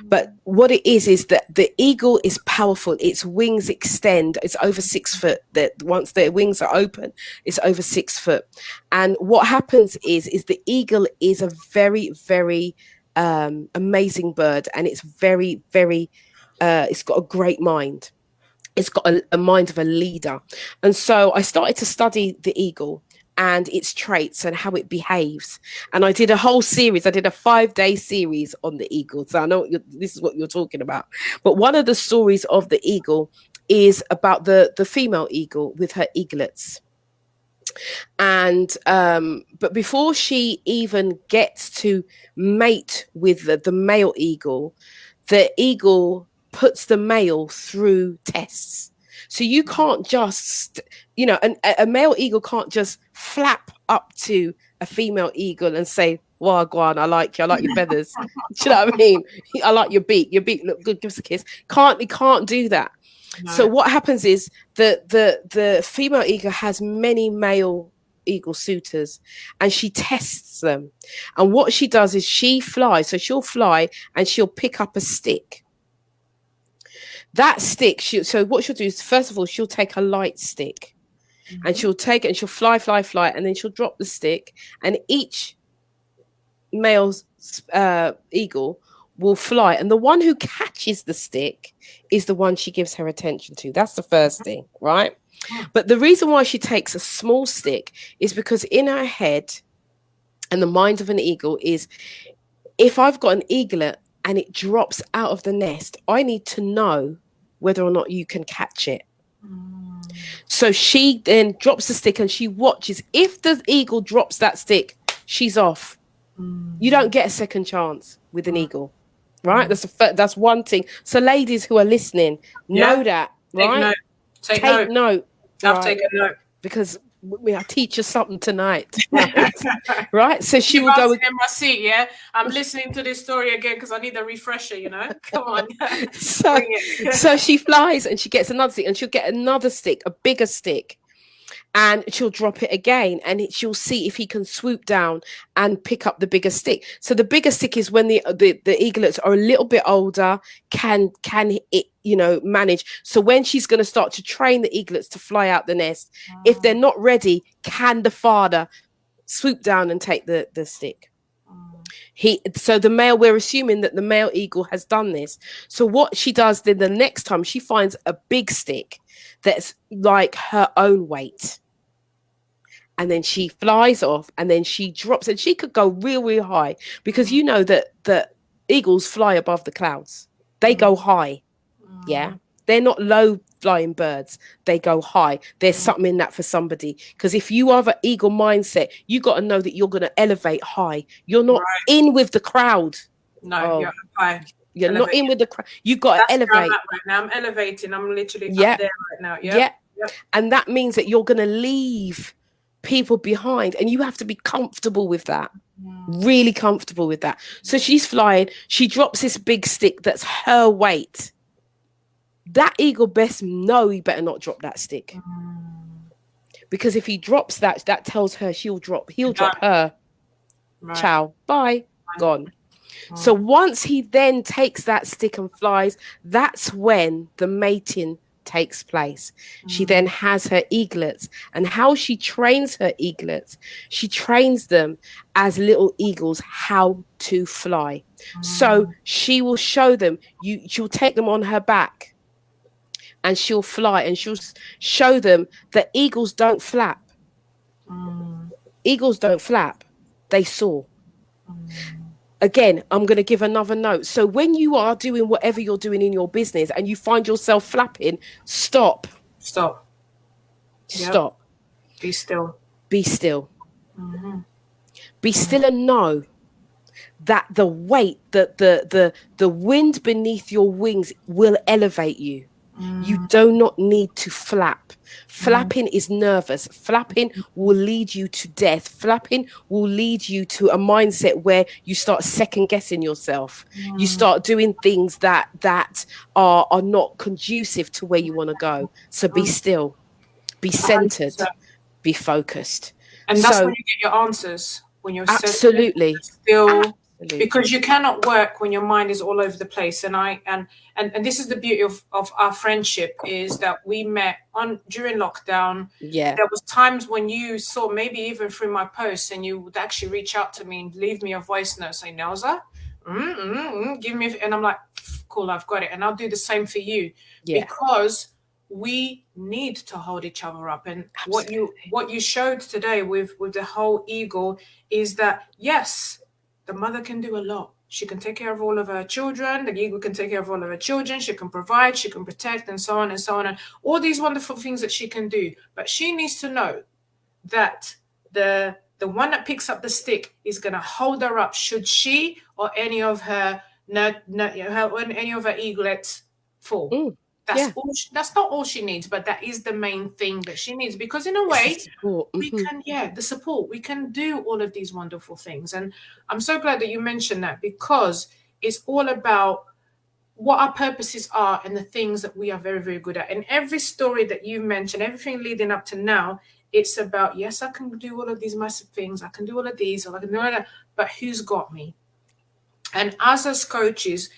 But what it is that the eagle is powerful. Its wings extend. It's over 6 foot. That once their wings are open, it's over 6 foot. And what happens is the eagle is a very, very amazing bird, and it's very, very. It's got a great mind. It's got a mind of a leader. And so I started to study the eagle, and its traits and how it behaves. And I did a whole series. I did a 5-day series on the eagle. So I know this is what you're talking about. But one of the stories of the eagle is about the female eagle with her eaglets. And but before she even gets to mate with the male eagle, the eagle puts the male through tests. So you can't just, a male eagle can't just flap up to a female eagle and say, "Well, Guan, I like you. I like your feathers." Do you know what I mean? I like your beak. Your beak look good. Give us a kiss. It can't do that. No. So what happens is the female eagle has many male eagle suitors, and she tests them. And what she does is she flies. So she'll fly and she'll pick up a stick. That stick, so what she'll do is, first of all, she'll take a light stick, and she'll take it and she'll fly, and then she'll drop the stick, and each male eagle will fly, and the one who catches the stick is the one she gives her attention to. That's the first thing, right? But the reason why she takes a small stick is because in her head and the mind of an eagle is, if I've got an eaglet and it drops out of the nest, I need to know whether or not you can catch it. So she then drops the stick and she watches. If the eagle drops that stick, she's off. You don't get a second chance with an eagle, right? That's one thing. So ladies who are listening, know that, right? Take note. I've taken note. Because I teach you something tonight, right? So she will go in my seat. Yeah, I'm listening to this story again because I need a refresher. Come on. So she flies and she gets another stick, and she'll get another stick, a bigger stick, and she'll drop it again, and she'll see if he can swoop down and pick up the bigger stick. So the bigger stick is when the eaglets are a little bit older, can it manage. So when she's going to start to train the eaglets to fly out the nest, if they're not ready, can the father swoop down and take the stick? So the male, we're assuming that the male eagle has done this. So what she does then, the next time, she finds a big stick that's like her own weight, and then she flies off, and then she drops, and she could go real, real high, because you know that eagles fly above the clouds. They go high. Yeah, they're not low flying birds. They go high. There's something in that for somebody, because if you have an eagle mindset, you got to know that you're going to elevate high. You're not in with the crowd. No, you're high. You're not in with the crowd. You got to elevate. Right now. I'm elevating. I'm literally up there right now. Yep. And that means that you're going to leave people behind, and you have to be comfortable with that. Really comfortable with that. So she's flying. She drops this big stick that's her weight. That eagle best know he better not drop that stick, because if he drops that tells her he'll drop her. Ciao, bye, gone. So once he then takes that stick and flies, that's when the mating takes place. She then has her eaglets, and how she trains her eaglets, she trains them as little eagles how to fly. So she will show them, she'll take them on her back, and she'll fly, and she'll show them that eagles don't flap. Eagles don't flap, they soar. Again, I'm going to give another note. So when you are doing whatever you're doing in your business and you find yourself flapping, stop. Stop. Be still. Be still. Be still, and know that the weight, that the wind beneath your wings will elevate you. You do not need to flap. Flapping is nervous. Flapping will lead you to death. Flapping will lead you to a mindset where you start second guessing yourself. You start doing things that are not conducive to where you want to go. So be still, be centered, be focused. And that's when you get your answers. When you're absolutely still. Because you cannot work when your mind is all over the place. And this is the beauty of our friendship, is that we met during lockdown. Yeah. There was times when you saw, maybe even through my posts, and you would actually reach out to me and leave me a voice note saying, Neusa, give me, and I'm like, cool, I've got it. And I'll do the same for you. Yeah. Because we need to hold each other up. And Absolutely. what you showed today with the whole eagle is that, yes, the mother can do a lot. She can take care of all of her children. The eagle can take care of all of her children. She can provide, she can protect, and so on and so on, and all these wonderful things that she can do. But she needs to know that the one that picks up the stick is going to hold her up should she or any of her any of her eaglets fall. That's all. That's not all she needs, but that is the main thing that she needs, because in a way, we can, the support. We can do all of these wonderful things, and I'm so glad that you mentioned that, because it's all about what our purposes are and the things that we are very, very good at. And every story that you mentioned, everything leading up to now, it's about, yes, I can do all of these massive things. I can do all of these, or I can do all of that, but who's got me? And as coaches,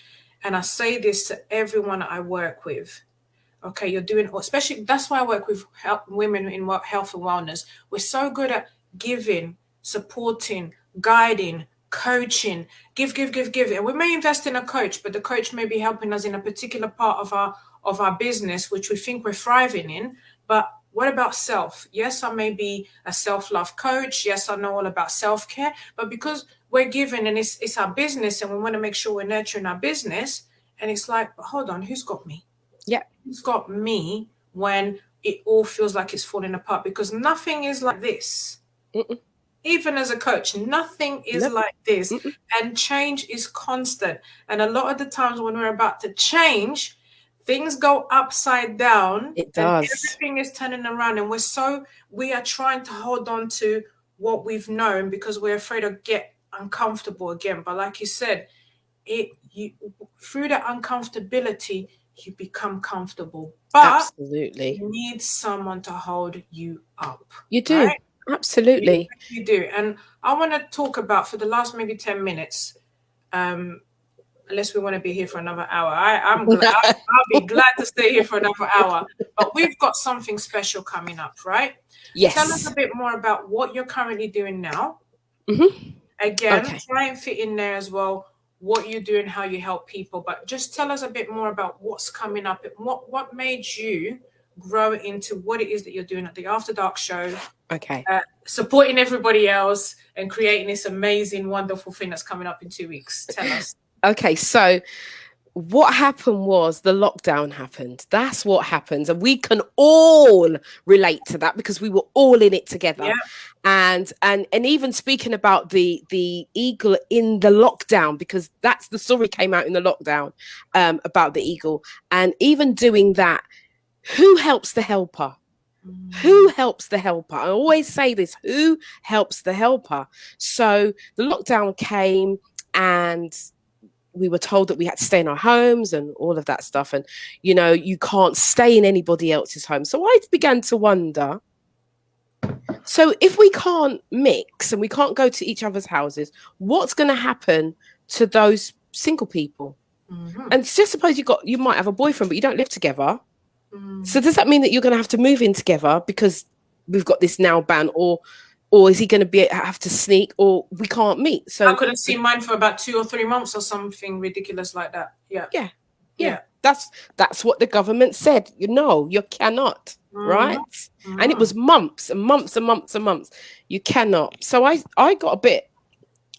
and I say this to everyone I work with, okay, you're doing, especially, that's why I work with women in health and wellness. We're so good at giving, supporting, guiding, coaching, give. And we may invest in a coach, but the coach may be helping us in a particular part of our business, which we think we're thriving in. But what about self? Yes, I may be a self-love coach. Yes, I know all about self-care, but because we're giving and it's our business and we want to make sure we're nurturing our business, and it's like, but hold on, who's got me? Yeah. Who's got me when it all feels like it's falling apart? Because nothing is like this. Even as a coach, nothing is like this. And change is constant. And a lot of the times when we're about to change, things go upside down. It does. And everything is turning around. And we are trying to hold on to what we've known because we're afraid of get uncomfortable again. But like you said, through that uncomfortability, you become comfortable. But absolutely, you need someone to hold you up. You do. Right? Absolutely. You do. And I want to talk about, for the last maybe 10 minutes, unless we want to be here for another hour. I'm glad. I'll be glad to stay here for another hour. But we've got something special coming up, right? Yes. Tell us a bit more about what you're currently doing now. Again, try and fit in there as well what you do and how you help people. But just tell us a bit more about what's coming up and what made you grow into what it is that you're doing at the After Dark show. Okay. Supporting everybody else and creating this amazing, wonderful thing that's coming up in 2 weeks. Tell us. Okay, so what happened was the lockdown happened. That's what happens. And we can all relate to that because we were all in it together. Yeah. And even speaking about the eagle in the lockdown, because that's the story came out in the lockdown about the eagle. And even doing that, who helps the helper? Who helps the helper? I always say this, who helps the helper? So the lockdown came and we were told that we had to stay in our homes and all of that stuff. And, you know, you can't stay in anybody else's home. So I began to wonder, so if we can't mix and we can't go to each other's houses, what's going to happen to those single people? And just suppose you might have a boyfriend, but you don't live together. So does that mean that you're going to have to move in together because we've got this now ban, or is he going to have to sneak, or we can't meet? So I couldn't see mine for about 2 or 3 months or something ridiculous like that. Yeah. That's what the government said. You cannot, right? And it was months and months and months and months. You cannot. So I got a bit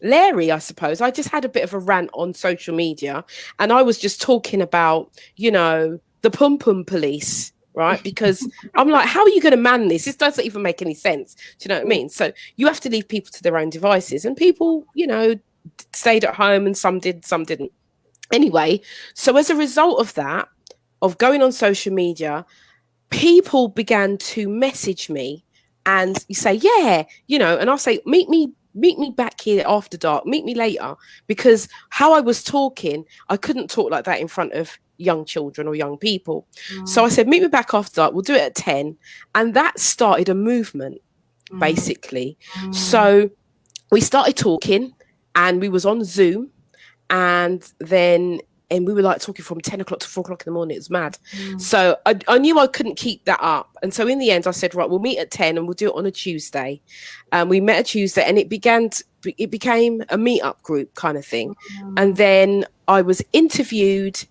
leery, I suppose. I just had a bit of a rant on social media, and I was just talking about, the pum pum police, right? Because I'm like, how are you going to man this? This doesn't even make any sense. Do you know what I mean? So you have to leave people to their own devices, and people, stayed at home, and some did, some didn't. Anyway, so as a result of that, of going on social media, people began to message me and you say, and I'll say, meet me back here after dark, meet me later, because how I was talking, I couldn't talk like that in front of young children or young people. So I said, meet me back after dark, we'll do it at 10. And that started a movement, basically. So we started talking, and we was on Zoom, and we were like talking from 10 o'clock to 4 o'clock in the morning. It was mad. So I knew I couldn't keep that up. And so in the end, I said, right, we'll meet at 10 and we'll do it on a Tuesday. And we met a Tuesday, and it became a meetup group kind of thing. And then I was interviewed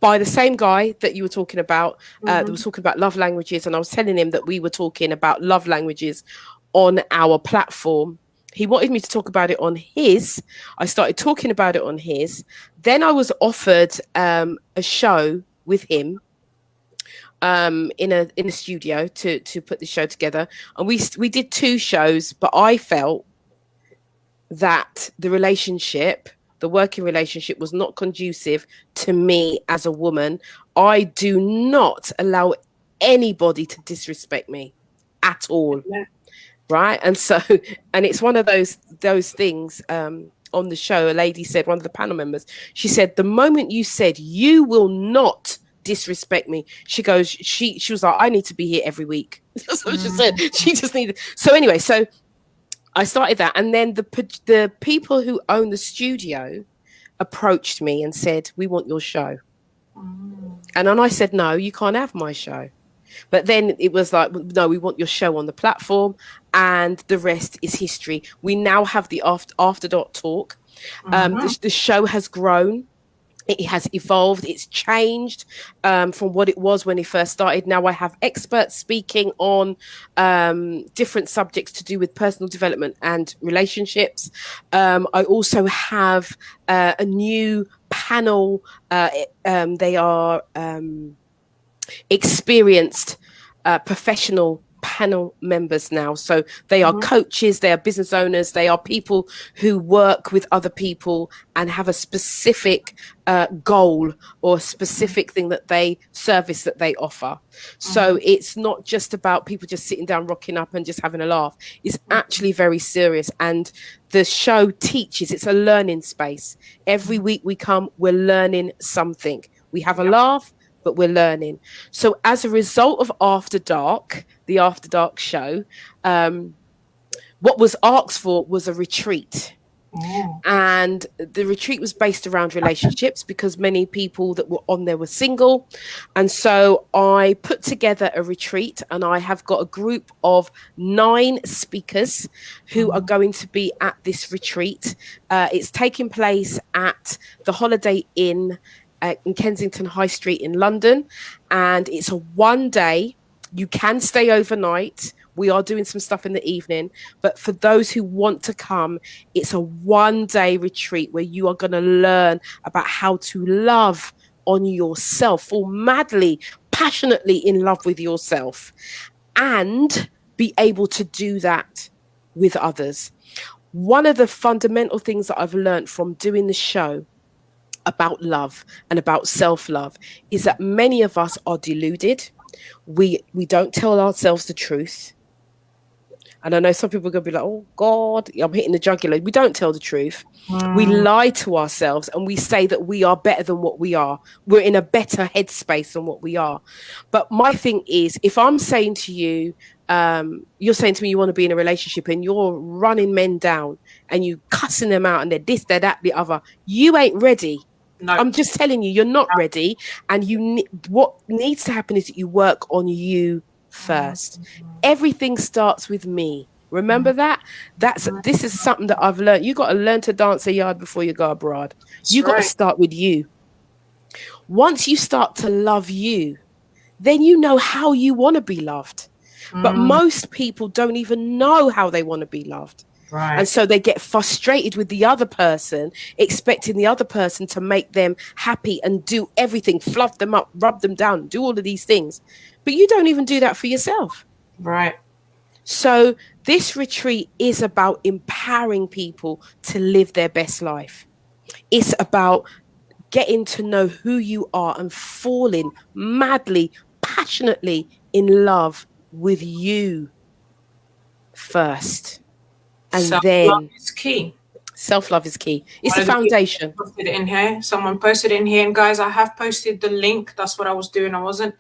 by the same guy that you were talking about, that was talking about love languages. And I was telling him that we were talking about love languages on our platform. He wanted me to talk about it on his. I started talking about it on his. Then I was offered a show with him in a studio to put the show together. And we did 2 shows, but I felt that the working relationship was not conducive to me as a woman. I do not allow anybody to disrespect me at all. Yeah. Right. And so, and it's one of those things, on the show, a lady said, one of the panel members, she said, the moment you said you will not disrespect me, she goes, she was like, I need to be here every week. That's what she said. She just needed. So anyway, so I started that, and then the people who own the studio approached me and said, we want your show. And then I said, no, you can't have my show. But then it was like, no, we want your show on the platform, and the rest is history. We now have the after dark talk. The show has grown. It has evolved. It's changed from what it was when it first started. Now I have experts speaking on different subjects to do with personal development and relationships. I also have a new panel. They are experienced professional panel members now. So they are coaches, they are business owners, they are people who work with other people and have a specific goal or a specific thing that they service that they offer. So it's not just about people just sitting down, rocking up and just having a laugh. It's actually very serious. And the show teaches, it's a learning space. Every week we come, we're learning something. We have a laugh, but we're learning. So as a result of After Dark, the After Dark show, what was asked for was a retreat. And the retreat was based around relationships because many people that were on there were single. And so I put together a retreat, and I have got a group of 9 speakers who are going to be at this retreat. It's taking place at the Holiday Inn in Kensington High Street in London, and it's a 1 day. You can stay overnight. We are doing some stuff in the evening, but for those who want to come, it's a 1 day retreat where you are going to learn about how to love on yourself, fall madly, passionately in love with yourself, and be able to do that with others. One of the fundamental things that I've learned from doing the show about love and about self-love is that many of us are deluded. We don't tell ourselves the truth. And I know some people are going to be like, oh God, I'm hitting the jugular. We don't tell the truth. We lie to ourselves and we say that we are better than what we are. We're in a better headspace than what we are. But my thing is, if I'm saying to you, you're saying to me you want to be in a relationship and you're running men down and you cussing them out and they're this, they're that, the other, you ain't ready. No. I'm just telling you, you're not ready. And what needs to happen is that you work on you first. Everything starts with me. Remember that? This is something that I've learned. You got to learn to dance a yard before you go abroad. You got to start with you. Once you start to love you, then you know how you want to be loved. But most people don't even know how they want to be loved. Right. And so they get frustrated with the other person, expecting the other person to make them happy and do everything, fluff them up, rub them down, do all of these things. But you don't even do that for yourself. Right. So this retreat is about empowering people to live their best life. It's about getting to know who you are and falling madly, passionately in love with you first. And self-love is key. Self-love is key. It's the foundation. Posted it in here. Someone posted in here, and guys, I have posted the link. That's what I was doing. I wasn't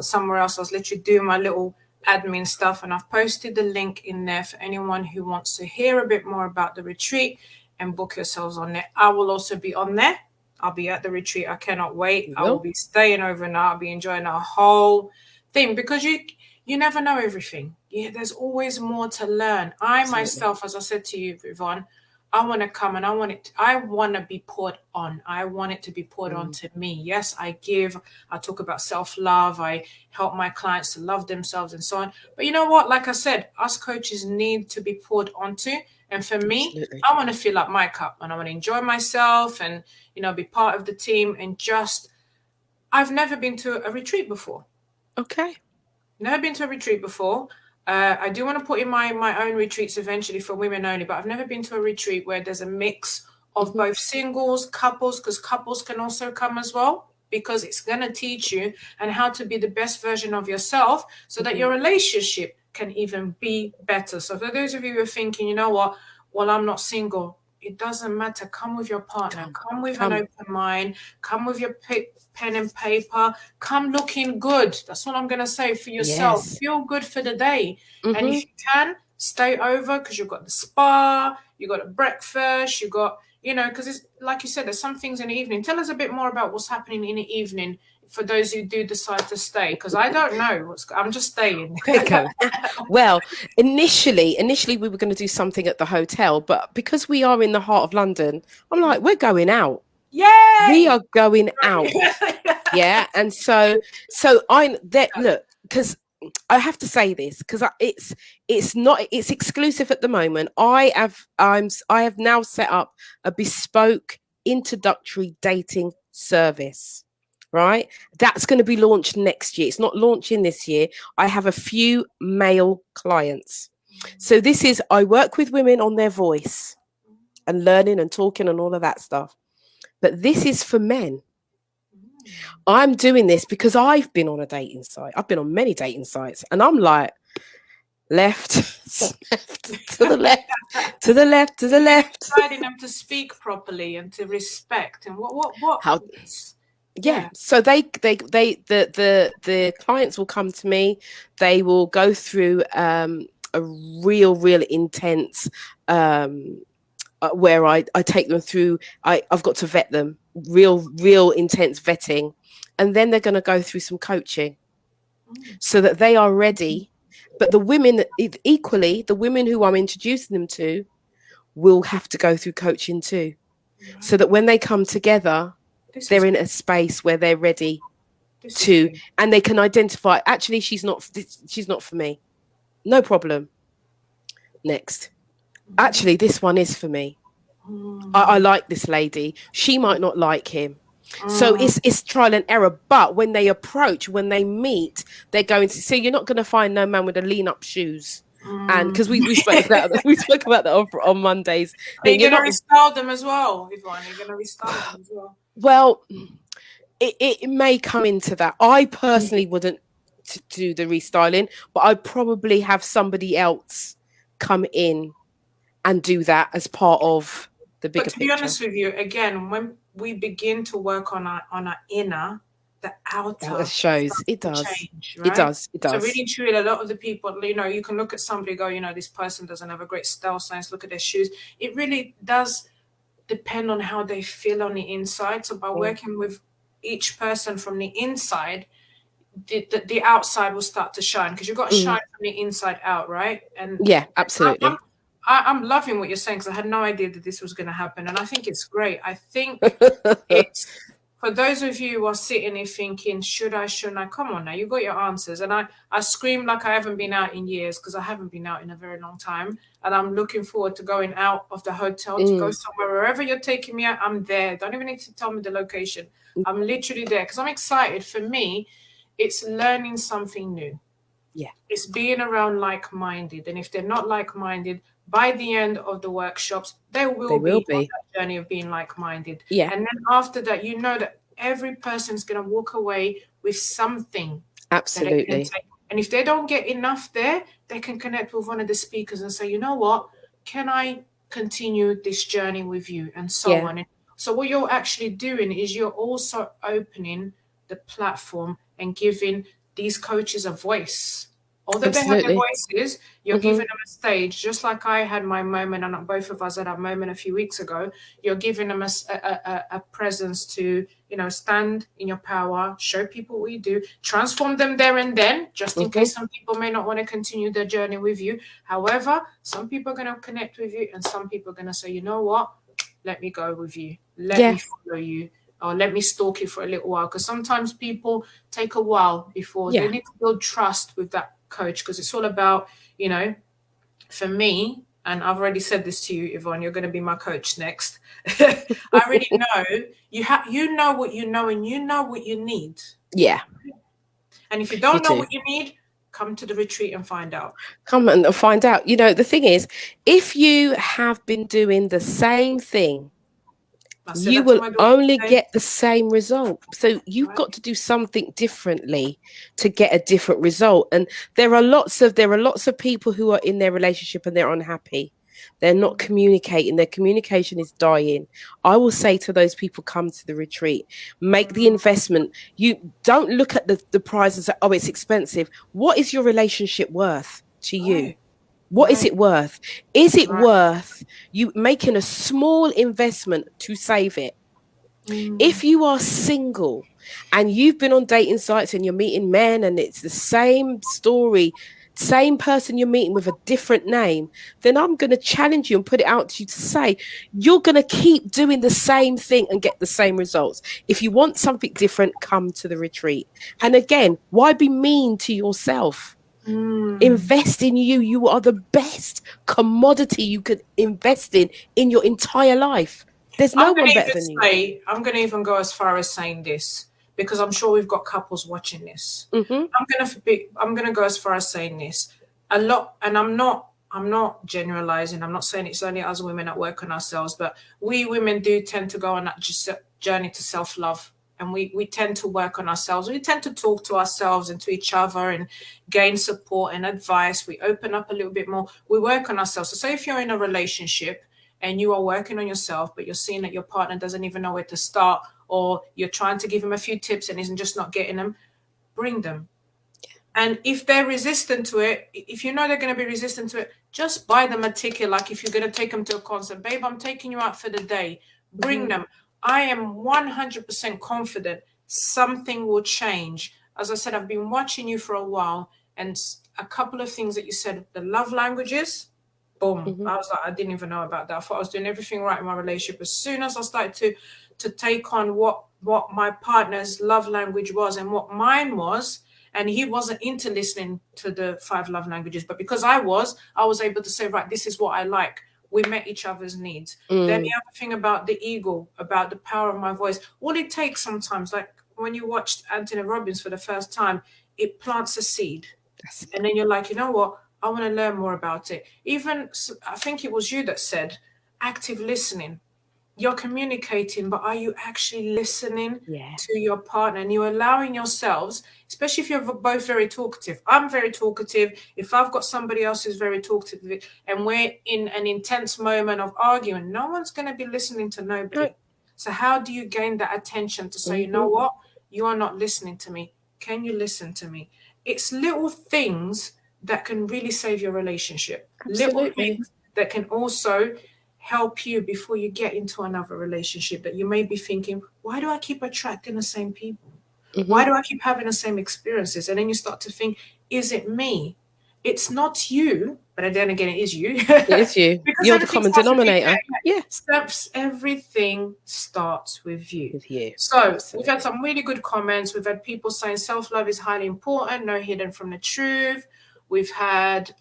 somewhere else. I was literally doing my little admin stuff, and I've posted the link in there for anyone who wants to hear a bit more about the retreat and book yourselves on there. I will also be on there. I'll be at the retreat. I cannot wait. I will be staying overnight. I'll be enjoying the whole thing because you never know everything. Yeah, there's always more to learn. Myself, as I said to you, Yvonne, I want to come and I want to be poured on. I want it to be poured on to me. Yes, I give. I talk about self-love. I help my clients to love themselves and so on. But you know what? Like I said, us coaches need to be poured onto. And for me, Absolutely. I want to fill up my cup and I want to enjoy myself and, be part of the team and just, I've never been to a retreat before. Okay. Never been to a retreat before. I do want to put in my own retreats eventually for women only, but I've never been to a retreat where there's a mix of both singles, couples, because couples can also come as well, because it's going to teach you and how to be the best version of yourself so that your relationship can even be better. So for those of you who are thinking, you know what, well, I'm not single, it doesn't matter. Come with your partner. Come with an open mind. Come with your pen and paper. Come looking good. That's what I'm going to say for yourself. Yes. Feel good for the day. And if you can, stay over because you've got the spa, you've got a breakfast, you've got, because it's like you said, there's some things in the evening. Tell us a bit more about what's happening in the evening for those who do decide to stay, because I don't know I'm just staying. Okay. Well, initially we were going to do something at the hotel, but because we are in the heart of London, I'm like, we're going out. Yay! We are going out. Yeah. And so I'm there. Look, because I have to say this, because it's exclusive at the moment. I have now set up a bespoke introductory dating service. Right, that's going to be launched next year. It's not launching this year. I have a few male clients. So this is, I work with women on their voice and learning and talking and all of that stuff. But this is for men. I'm doing this because I've been on a dating site. I've been on many dating sites, and I'm like, left, to the left, to the left, to the left. Deciding them to speak properly and to respect and what. How? Yeah. So the clients will come to me. They will go through a real intense where I take them through. I've got to vet them, real intense vetting, and then they're going to go through some coaching so that they are ready. But the women, equally, the women who I'm introducing them to will have to go through coaching too, so that when they come together, they're in a space where they're ready to, and they can identify, actually, she's not for me. No problem. Next. Actually, this one is for me. I like this lady. She might not like him. So it's trial and error. But when they approach, when they meet, they're going to see, you're not going to find no man with the lean up shoes. And because we spoke about that, on Mondays. Are you going to restyle them as well, Yvonne? Are you going to restyle them as well? Well, it may come into that. I personally wouldn't do the restyling, but I'd probably have somebody else come in and do that as part of the bigger picture. But to be honest with you, again, when we begin to work on our inner, the outer shows. It does change, right? It does. So really truly, a lot of the people, you can look at somebody and go, this person doesn't have a great style sense, look at their shoes. It really does depend on how they feel on the inside. So by working with each person from the inside, the outside will start to shine, because you've got to shine from the inside out, right? And yeah, absolutely. I'm loving what you're saying, because I had no idea that this was going to happen, and I think it's great. I think it's for those of you who are sitting here thinking, should I, shouldn't I? Come on now, you got your answers. And I scream like I haven't been out in years, because I haven't been out in a very long time, and I'm looking forward to going out of the hotel to go somewhere. Wherever you're taking me out, I'm there. Don't even need to tell me the location. I'm literally there because I'm excited. For me, it's learning something new. Yeah, it's being around like-minded, and if they're not like-minded, by the end of the workshops, they will be on that journey of being like-minded. Yeah. And then after that, that every person's going to walk away with something. Absolutely. And if they don't get enough there, they can connect with one of the speakers and say, you know what, can I continue this journey with you? And so on. And so what you're actually doing is you're also opening the platform and giving these coaches a voice. Although they have their Absolutely. voices, you're giving them a stage, just like I had my moment, and both of us had our moment a few weeks ago. You're giving them a presence to, stand in your power, show people what you do, transform them there and then, just in case some people may not want to continue their journey with you. However, some people are going to connect with you, and some people are going to say, you know what, let me go with you, let me follow you, or let me stalk you for a little while. Because sometimes people take a while before they need to build trust with that coach, because it's all about, for me, and I've already said this to you, Yvonne, you're going to be my coach next. I already know you know what you know, and you know what you need. Yeah. And if you don't know what you need, come to the retreat and find out. Come and find out. The thing is, if you have been doing the same thing, you will only get the same result. So you've got to do something differently to get a different result. And there are lots of people who are in their relationship and they're unhappy. They're not communicating. Their communication is dying. I will say to those people, come to the retreat, make the investment. You don't look at the price and say, oh, it's expensive. What is your relationship worth to you? What is it worth? Is it worth you making a small investment to save it? If you are single and you've been on dating sites and you're meeting men and it's the same story, same person you're meeting with a different name, then I'm going to challenge you and put it out to you to say, you're going to keep doing the same thing and get the same results. If you want something different, come to the retreat. And again, why be mean to yourself? Invest in you. You are the best commodity you could invest in your entire life. There's no one better than you. I'm going to even go as far as saying this, because I'm sure we've got couples watching this. I'm going to go as far as saying this a lot, and I'm not generalizing. I'm not saying it's only us women that work on ourselves, but we women do tend to go on that journey to self-love. And we tend to work on ourselves. We tend to talk to ourselves and to each other and gain support and advice. We open up a little bit more. We work on ourselves. So say if you're in a relationship and you are working on yourself, but you're seeing that your partner doesn't even know where to start, or you're trying to give him a few tips and he's just not getting them, bring them. And if they're resistant to it, if you know they're going to be resistant to it, just buy them a ticket. Like if you're going to take them to a concert, babe, I'm taking you out for the day. Bring them. I am 100% confident something will change. As I said, I've been watching you for a while, and a couple of things that you said, the love languages, boom. I was like, I didn't even know about that. I thought I was doing everything right in my relationship. As soon as I started to take on what my partner's love language was and what mine was, and he wasn't into listening to the 5 love languages, but because I was able to say, right, this is what I like. We met each other's needs. Then the other thing about the ego, about the power of my voice, all it takes sometimes, like when you watched Anthony Robbins for the first time, it plants a seed. And then you're like, you know what? I want to learn more about it. Even, I think it was you that said, active listening. You're communicating, but are you actually listening to your partner? And you're allowing yourselves, especially if you're both very talkative. I'm very talkative. If I've got somebody else who's very talkative and we're in an intense moment of arguing, no one's going to be listening to nobody. So how do you gain that attention to say, you know what? You are not listening to me. Can you listen to me? It's little things that can really save your relationship. Absolutely. Little things that can also help you before you get into another relationship, that you may be thinking, why do I keep attracting the same people? Why do I keep having the same experiences? And then you start to think, is it me? It's not you, but then again, it is you. It is you. Because you're the common denominator. Everything starts with you. So Absolutely. we've had some really good comments. We've had people saying self-love is highly important, no hidden from the truth. We've had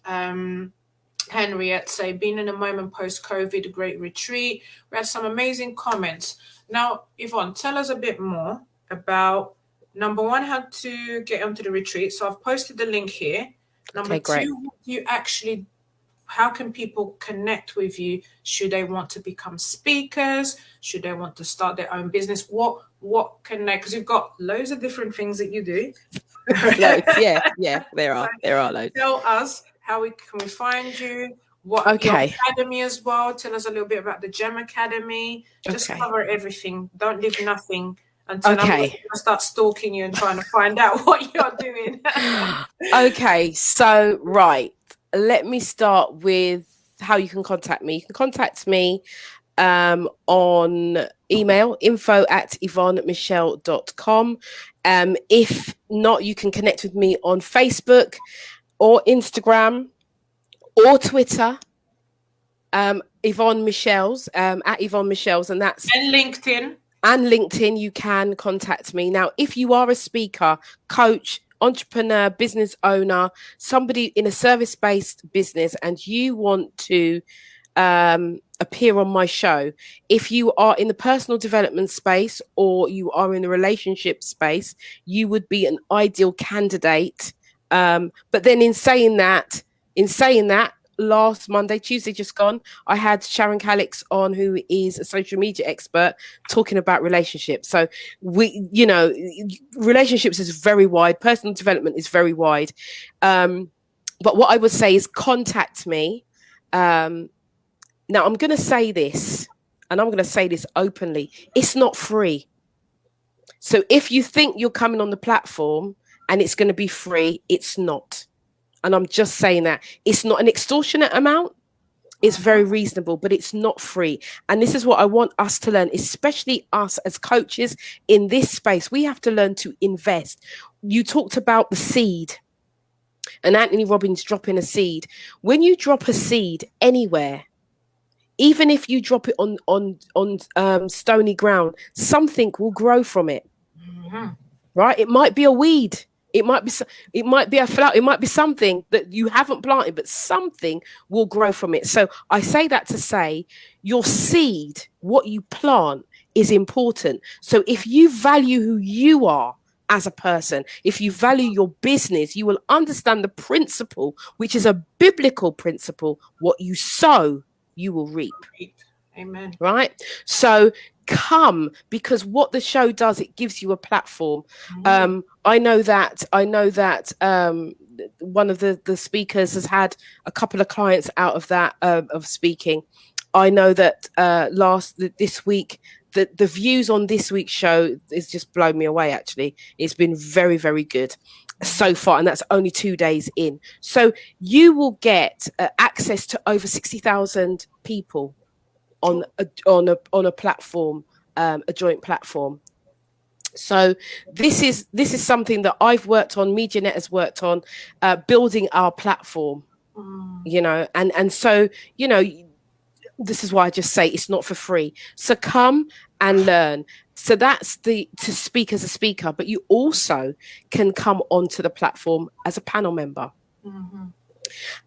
Henriette say, being in a moment post-COVID, a great retreat. We had some amazing comments. Now, Yvonne, tell us a bit more about, number one, how to get onto the retreat. So I've posted the link here. Number two, how can people connect with you? Should they want to become speakers? Should they want to start their own business? What can they, because you've got loads of different things that you do. Loads, yeah, there are loads. Tell us, how can we find you? What your academy as well? Tell us a little bit about the Gem Academy. Just cover everything. Don't leave nothing And then I'm Okay. going to start stalking you and trying to find out what you're doing. Okay, so right, let me start with how you can contact me. You can contact me on email, info@yvonnemichéle.com. If not, you can connect with me on Facebook or Instagram or Twitter. Yvonne Michéle's at Yvonne Michéle's, and that's And LinkedIn. And LinkedIn, you can contact me. Now, if you are a speaker, coach, entrepreneur, business owner, somebody in a service-based business, and you want to appear on my show, if you are in the personal development space or you are in the relationship space, you would be an ideal candidate. But then in saying that, last Monday, Tuesday just gone, I had Sharon Calix on, who is a social media expert, talking about relationships. So relationships is very wide. Personal development is very wide. But what I would say is contact me. Now I'm going to say this, and I'm going to say this openly. It's not free. So if you think you're coming on the platform and it's going to be free, it's not. And I'm just saying that it's not an extortionate amount. It's very reasonable, but it's not free. And this is what I want us to learn, especially us as coaches in this space. We have to learn to invest. You talked about the seed and Anthony Robbins dropping a seed. When you drop a seed anywhere, even if you drop it on stony ground, something will grow from it. Mm-hmm. Right? It might be a weed. It might be a flower. It might be something that you haven't planted, but something will grow from it. So I say that to say your seed, what you plant, is important. So if you value who you are as a person, if you value your business, you will understand the principle, which is a biblical principle: what you sow, you will reap. Amen. Right? So come, because what the show does, it gives you a platform. I know that one of the speakers has had a couple of clients out of that of speaking. I know that this week the views on this week's show is just blown me away. Actually, it's been very, very good so far, and that's only 2 days in. So you will get access to over 60,000 people on a platform, a joint platform. So this is something that I've worked on, MediaNet has worked on, building our platform. And so this is why I just say it's not for free. So come and learn. So that's to speak as a speaker, but you also can come onto the platform as a panel member.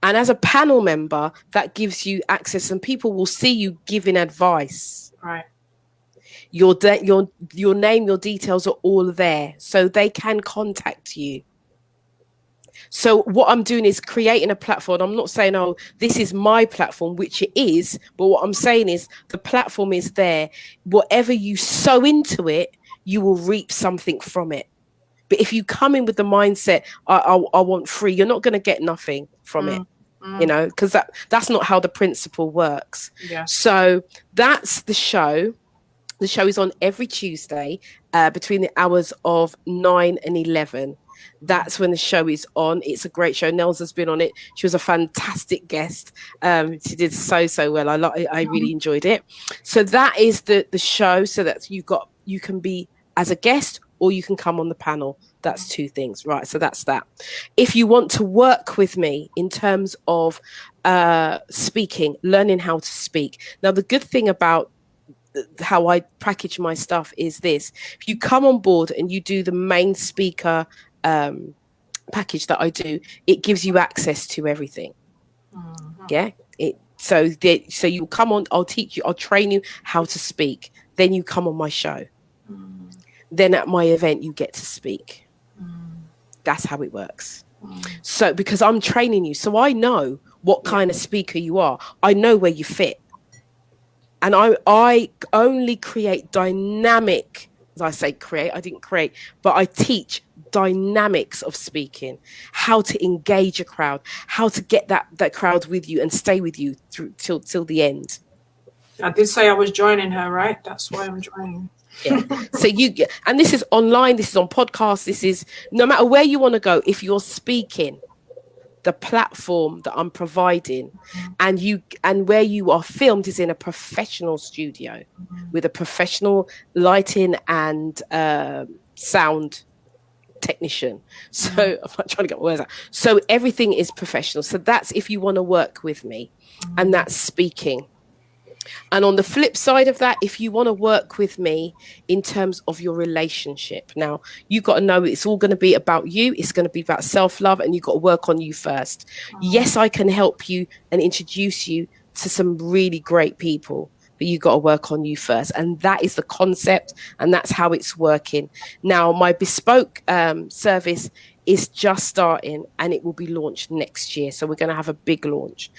And as a panel member, that gives you access, and people will see you giving advice. Right. Your name, your details are all there, so they can contact you. So what I'm doing is creating a platform. I'm not saying, oh, this is my platform, which it is, but what I'm saying is the platform is there. Whatever you sow into it, you will reap something from it. But if you come in with the mindset, I want free, you're not going to get nothing from it, because that's not how the principle works. Yeah. So that's the show. The show is on every Tuesday between the hours of 9 and 11. That's when the show is on. It's a great show. Nels has been on it. She was a fantastic guest. She did so well. I really enjoyed it. So that is the show. So that you can be as a guest, or you can come on the panel. That's 2 things, right? So that's that. If you want to work with me in terms of speaking, learning how to speak. Now, the good thing about how I package my stuff is this: if you come on board and you do the main speaker package that I do, it gives you access to everything. Yeah. So you come on, I'll teach you, I'll train you how to speak. Then you come on my show. Then at my event, you get to speak. That's how it works. So because I'm training you, so I know what kind of speaker you are. I know where you fit. And I only create dynamic, as I say create, I didn't create, but I teach dynamics of speaking, how to engage a crowd, how to get that crowd with you and stay with you through till the end. I did say I was joining her, right? That's why I'm joining. Yeah. So and this is online, this is on podcasts, this is no matter where you want to go, if you're speaking, the platform that I'm providing and where you are filmed is in a professional studio with a professional lighting and sound technician. So I'm not trying to get my words out. So everything is professional. So that's if you want to work with me, and that's speaking. And on the flip side of that, if you want to work with me in terms of your relationship, now you got to know it's all going to be about you. It's going to be about self-love, and you got to work on you first. Yes, I can help you and introduce you to some really great people, but you got to work on you first. And that is the concept, and that's how it's working. Now, my bespoke service is just starting, and it will be launched next year. So we're going to have a big launch.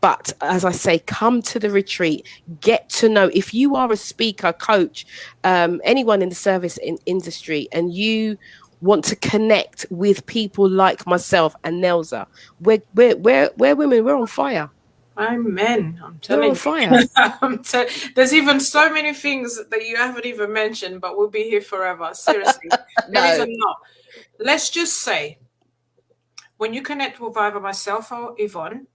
But as I say, come to the retreat, get to know, if you are a speaker, coach, anyone in the service industry, and you want to connect with people like myself and Neusa, we're women, we're on fire. Amen. I'm We're telling on fire. you. There's even so many things that you haven't even mentioned, but we'll be here forever. Seriously. There is a lot. Let's just say, when you connect with either myself or Yvonne,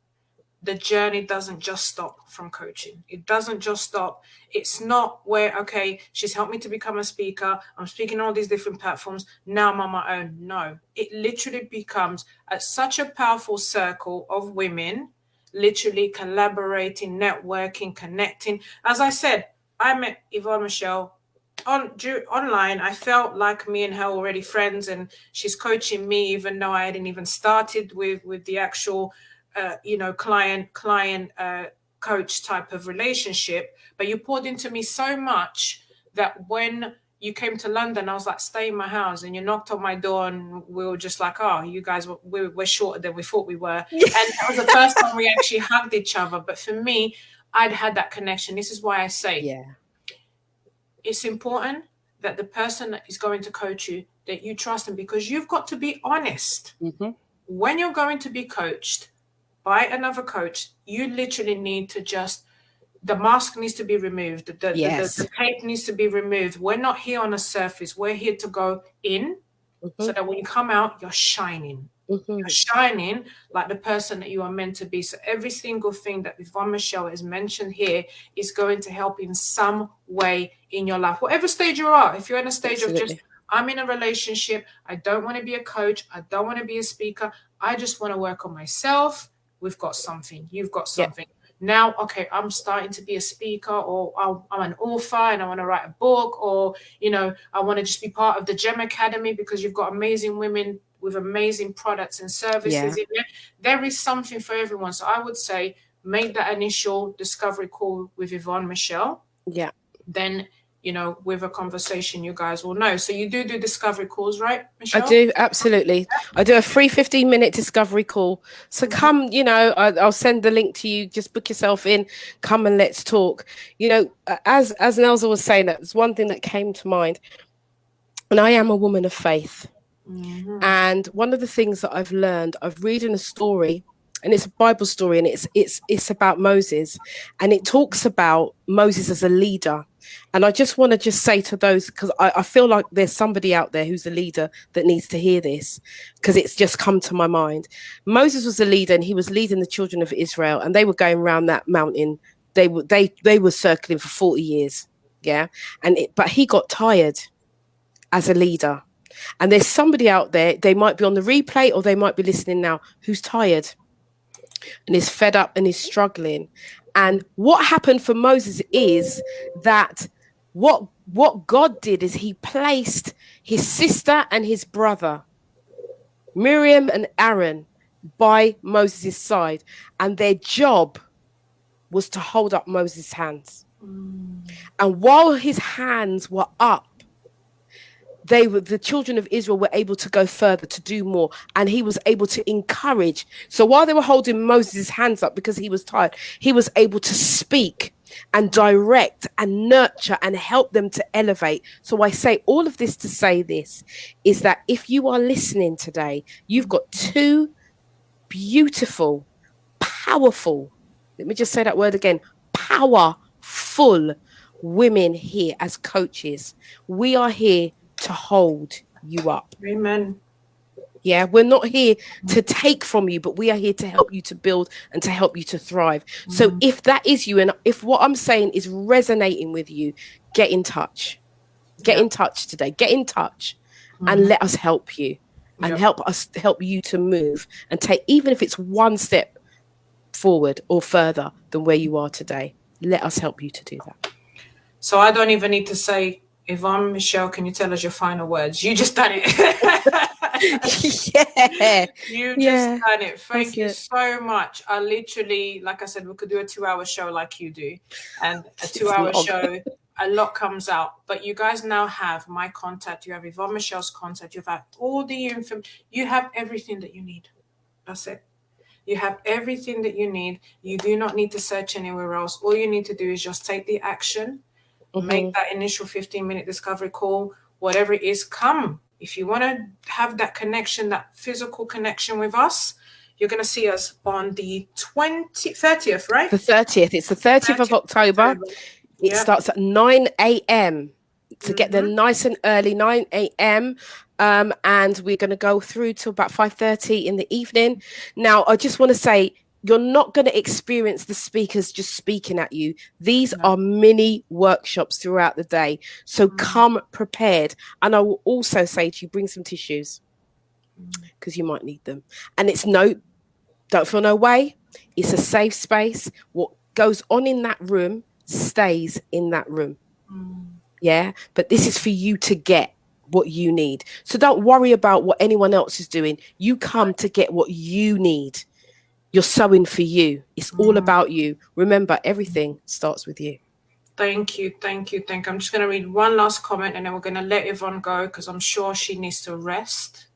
the journey doesn't just stop from coaching. It doesn't just stop. It's not where, okay, she's helped me to become a speaker. I'm speaking on all these different platforms. Now I'm on my own. No, it literally becomes such a powerful circle of women, literally collaborating, networking, connecting. As I said, I met Yvonne Michéle online. I felt like me and her were already friends, and she's coaching me, even though I hadn't even started with the actual client coach type of relationship. But you poured into me so much that when you came to London, I was like, stay in my house. And you knocked on my door, and we were just like, oh, you guys, we're shorter than we thought we were. And that was the first time we actually hugged each other. But for me, I'd had that connection. This is why I say, it's important that the person that is going to coach you, that you trust them, because you've got to be honest. When you're going to be coached by another coach, you literally need to the mask needs to be removed. The tape needs to be removed. We're not here on the surface. We're here to go in so that when you come out, you're shining. You're shining like the person that you are meant to be. So every single thing that Yvonne Michéle has mentioned here is going to help in some way in your life. Whatever stage you are, if you're in a stage of just, I'm in a relationship, I don't want to be a coach, I don't want to be a speaker, I just want to work on myself, we've got something. You've got something. Now, okay, I'm starting to be a speaker, or I'm an author and I want to write a book, or, I want to just be part of the GEM Academy, because you've got amazing women with amazing products and services in there. There is something for everyone. So I would say, make that initial discovery call with Yvonne Michéle. Then, with a conversation, you guys will know. So you do discovery calls, right, Michéle? I do, absolutely. I do a free 15-minute discovery call. So come, I'll send the link to you. Just book yourself in. Come and let's talk. As Neusa was saying, that's one thing that came to mind. And I am a woman of faith. And one of the things that I've learned, I've read in a story, and it's a Bible story, and it's about Moses, and it talks about Moses as a leader. And I just want to say to those, because I feel like there's somebody out there who's a leader that needs to hear this, because it's just come to my mind. Moses was a leader, and he was leading the children of Israel, and they were going around that mountain. They were circling for 40 years. Yeah. But he got tired as a leader. And there's somebody out there, they might be on the replay or they might be listening now, who's tired and is fed up and is struggling. And what happened for Moses is that what God did is he placed his sister and his brother, Miriam and Aaron, by Moses' side. And their job was to hold up Moses' hands. And while his hands were up, the children of Israel were able to go further, to do more, and he was able to encourage. So while they were holding Moses' hands up because he was tired, he was able to speak and direct and nurture and help them to elevate. So I say all of this to say this, is that if you are listening today, you've got two beautiful, powerful, let me just say that word again, powerful women here as coaches. We are here to hold you up. Amen. Yeah, we're not here to take from you, but we are here to help you to build and to help you to thrive. So Mm-hmm. if that is you, and if what I'm saying is resonating with you, get in touch. Get Yeah. in touch today. Get in touch and Mm-hmm. let us help you and Yep. help us help you to move and take, even if it's one step forward or further than where you are today. Let us help you to do that. So I don't even need to say, Yvonne, Michéle, can you tell us your final words? You just done it. Yeah. You just Yeah. done it. That's Thank you it. so much. I literally, like I said, we could do a 2 hour show like you do. And a two It's hour long. show, a lot comes out. But you guys now have my contact. You have Yvonne Michéle's contact. You have all the information. You have everything that you need. That's it. You have everything that you need. You do not need to search anywhere else. All you need to do is just take the action, make that initial 15-minute discovery call, whatever it is, come. If you want to have that connection, that physical connection with us, you're going to see us on the 30th, right? The 30th. It's the 30th of 30th October. October. It Yeah. starts at 9 a.m. to get there Mm-hmm. nice and early, 9 a.m. And we're going to go through to about 5:30 in the evening. Now, I just want to say, you're not going to experience the speakers just speaking at you. These No. are mini workshops throughout the day. So come prepared. And I will also say to you, bring some tissues because you might need them. And don't feel no way. It's a safe space. What goes on in that room stays in that room. Yeah. But this is for you to get what you need. So don't worry about what anyone else is doing. You come to get what you need. You're sewing for you. It's all about you. Remember, everything starts with you. Thank you. Thank you. Thank you. I'm just going to read one last comment and then we're going to let Yvonne go because I'm sure she needs to rest.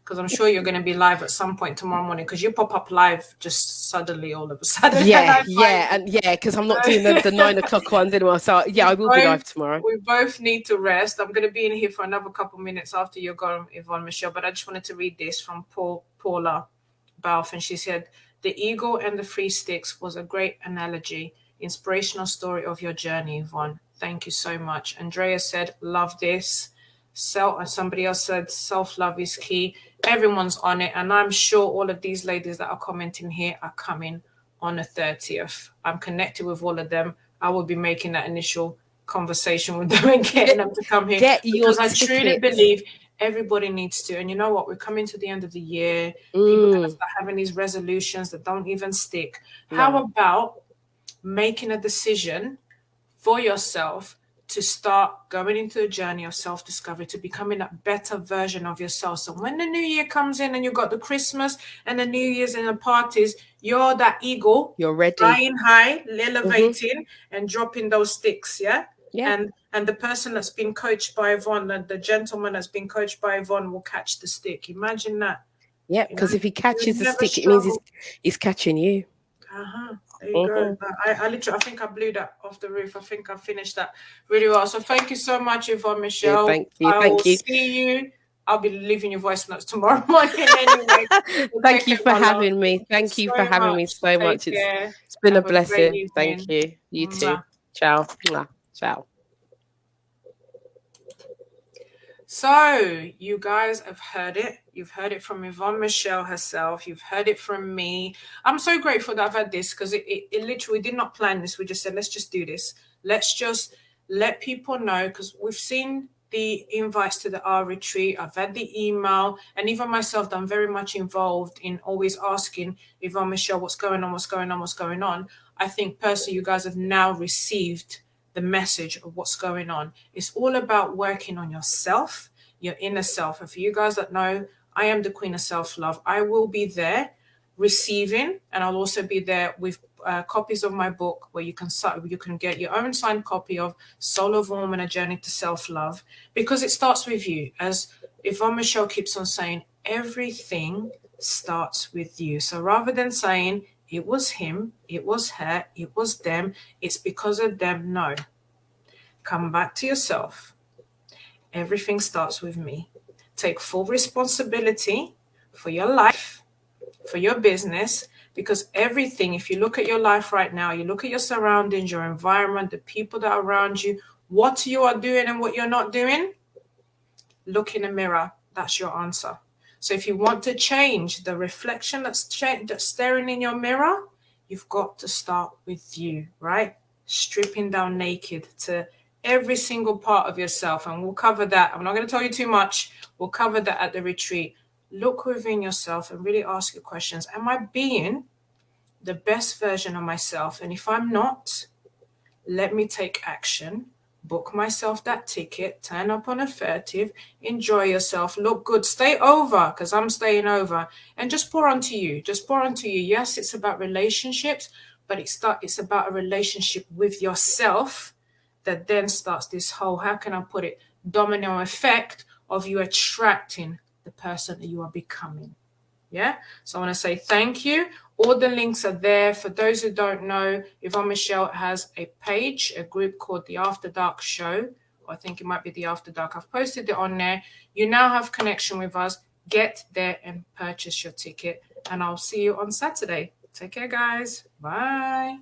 Because I'm sure you're going to be live at some point tomorrow morning because you pop up live just suddenly all of a sudden. Yeah, because I'm not doing the 9 o'clock ones anymore. So yeah, I will be live tomorrow. We both need to rest. I'm going to be in here for another couple minutes after you're gone, Yvonne, Michéle. But I just wanted to read this from Paula Balfe, and she said, "The eagle and the three sticks was a great analogy, inspirational story of your journey, Yvonne. Thank you so much." Andrea said, "Love this." Somebody else said, "Self-love is key." Everyone's on it, and I'm sure all of these ladies that are commenting here are coming on the 30th. I'm connected with all of them. I will be making that initial conversation with them and getting them to come here because I truly believe everybody needs to. And you know what? We're coming to the end of the year. People are going to start having these resolutions that don't even stick. No. How about making a decision for yourself to start going into a journey of self-discovery, to becoming a better version of yourself? So when the new year comes in and you've got the Christmas and the New Year's and the parties, you're that eagle. You're ready. Flying high, elevating and dropping those sticks, yeah? Yeah. And the person that's been coached by Yvonne, the gentleman that's been coached by Yvonne will catch the stick. Imagine that. Yeah, because if he catches the stick, it means he's catching you. There you go. I literally, I think I blew that off the roof. I think I finished that really well. So thank you so much, Yvonne, Michéle. Yeah, thank you. I will see you. I'll be leaving your voice notes tomorrow morning anyway. Thank you for having me. Thank you for having me so much. It's been a blessing. Thank you. You too. Ciao. Ciao. So you guys have heard it. You've heard it from Yvonne Michéle herself. You've heard it from me. I'm so grateful that I've had this because it literally did not plan this. We just said, let's just do this. Let's just let people know because we've seen the invites to our retreat. I've had the email, and even myself, I'm very much involved in always asking Yvonne Michéle, what's going on, what's going on, what's going on. I think personally, you guys have now received the message of what's going on. It's all about working on yourself, your inner self. And for you guys that know, I am the Queen of Self-Love. I will be there receiving, and I'll also be there with copies of my book where you can get your own signed copy of Soul of Woman, A Journey to Self-Love, because it starts with you. As Yvonne Michéle keeps on saying, everything starts with you. So rather than saying, it was him, it was her, it was them, it's because of them. No. Come back to yourself. Everything starts with me. Take full responsibility for your life, for your business. Because everything, if you look at your life right now, you look at your surroundings, your environment, the people that are around you, what you are doing and what you're not doing, look in the mirror. That's your answer. So if you want to change the reflection that's staring in your mirror, you've got to start with you, right? Stripping down naked to every single part of yourself. And we'll cover that. I'm not going to tell you too much. We'll cover that at the retreat. Look within yourself and really ask your questions. Am I being the best version of myself? And if I'm not, let me take action. Book myself that ticket, turn up on a 30th, enjoy yourself, look good, stay over, because I'm staying over, and just pour onto you. Just pour onto you. Yes, it's about relationships, but it's about a relationship with yourself that then starts this whole, how can I put it, domino effect of you attracting the person that you are becoming. Yeah. So I want to say thank you. All the links are there. For those who don't know, Yvonne Michéle has a page, a group called the After Dark Show. I think it might be the After Dark. I've posted it on there. You now have connection with us. Get there and purchase your ticket. And I'll see you on Saturday. Take care, guys. Bye.